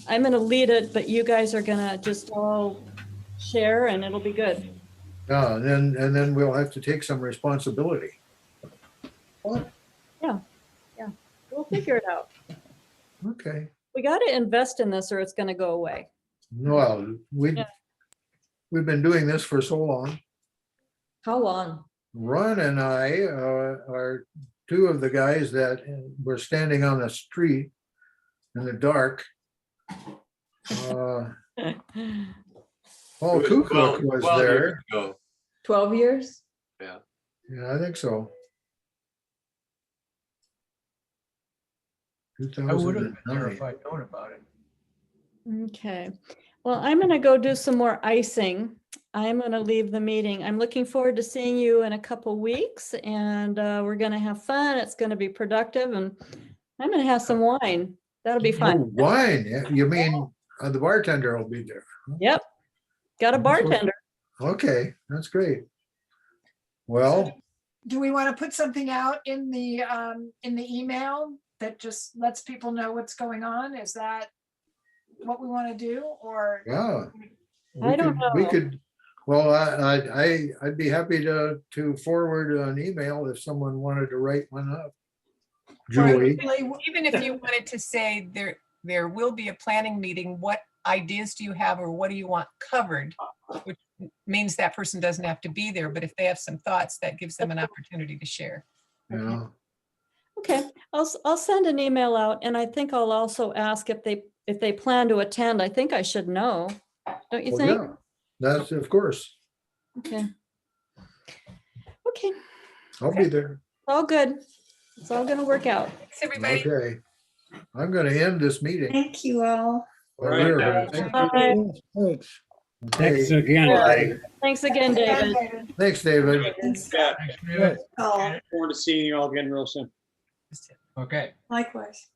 gonna lead it, but you guys are gonna just all share and it'll be good. Yeah, and then we'll have to take some responsibility. We'll figure it out. Okay. We gotta invest in this or it's gonna go away. Well, Yeah. we've been doing this for so long. How long? Ron and I are two of the guys that were standing on the street in the dark. Paul Kukuk was 12 years there. ago. 12 years? Yeah, I think so. I would have been there 2009. if I'd known about it. Okay, well, I'm gonna go do some more icing. I'm gonna leave the meeting. I'm looking forward to seeing you in a couple weeks and we're gonna have fun. It's gonna be productive and I'm gonna have some wine. That'll be Oh, fun. wine, yeah, you mean the bartender will be there? Yep, got a bartender. Okay, that's great. Well, Do we want to put something out in the email that just lets people know what's going on? Is that what we want to do, or? yeah. I don't We know. could, well, I'd be happy to forward an email if someone wanted to write one up. Julie, Even if you wanted to say there will be a planning meeting, what ideas do you have or what do you want covered? Which means that person doesn't have to be there, but if they have some thoughts, that gives them an opportunity to share. yeah, Okay, I'll send an email out and I think I'll also ask if they plan to attend. I think I should know. Don't you well, think? yeah, that's, of course, Okay. Okay, I'll be there. all good. It's all gonna work out. Thanks, everybody. Okay, I'm gonna end this meeting. Thank you all. Right. Bye. Thanks. Okay. again, Dave. Thanks again, David. Thanks, David. Thanks. Yeah, Thanks, David. Oh, look forward to seeing you all again real soon. Okay. Likewise.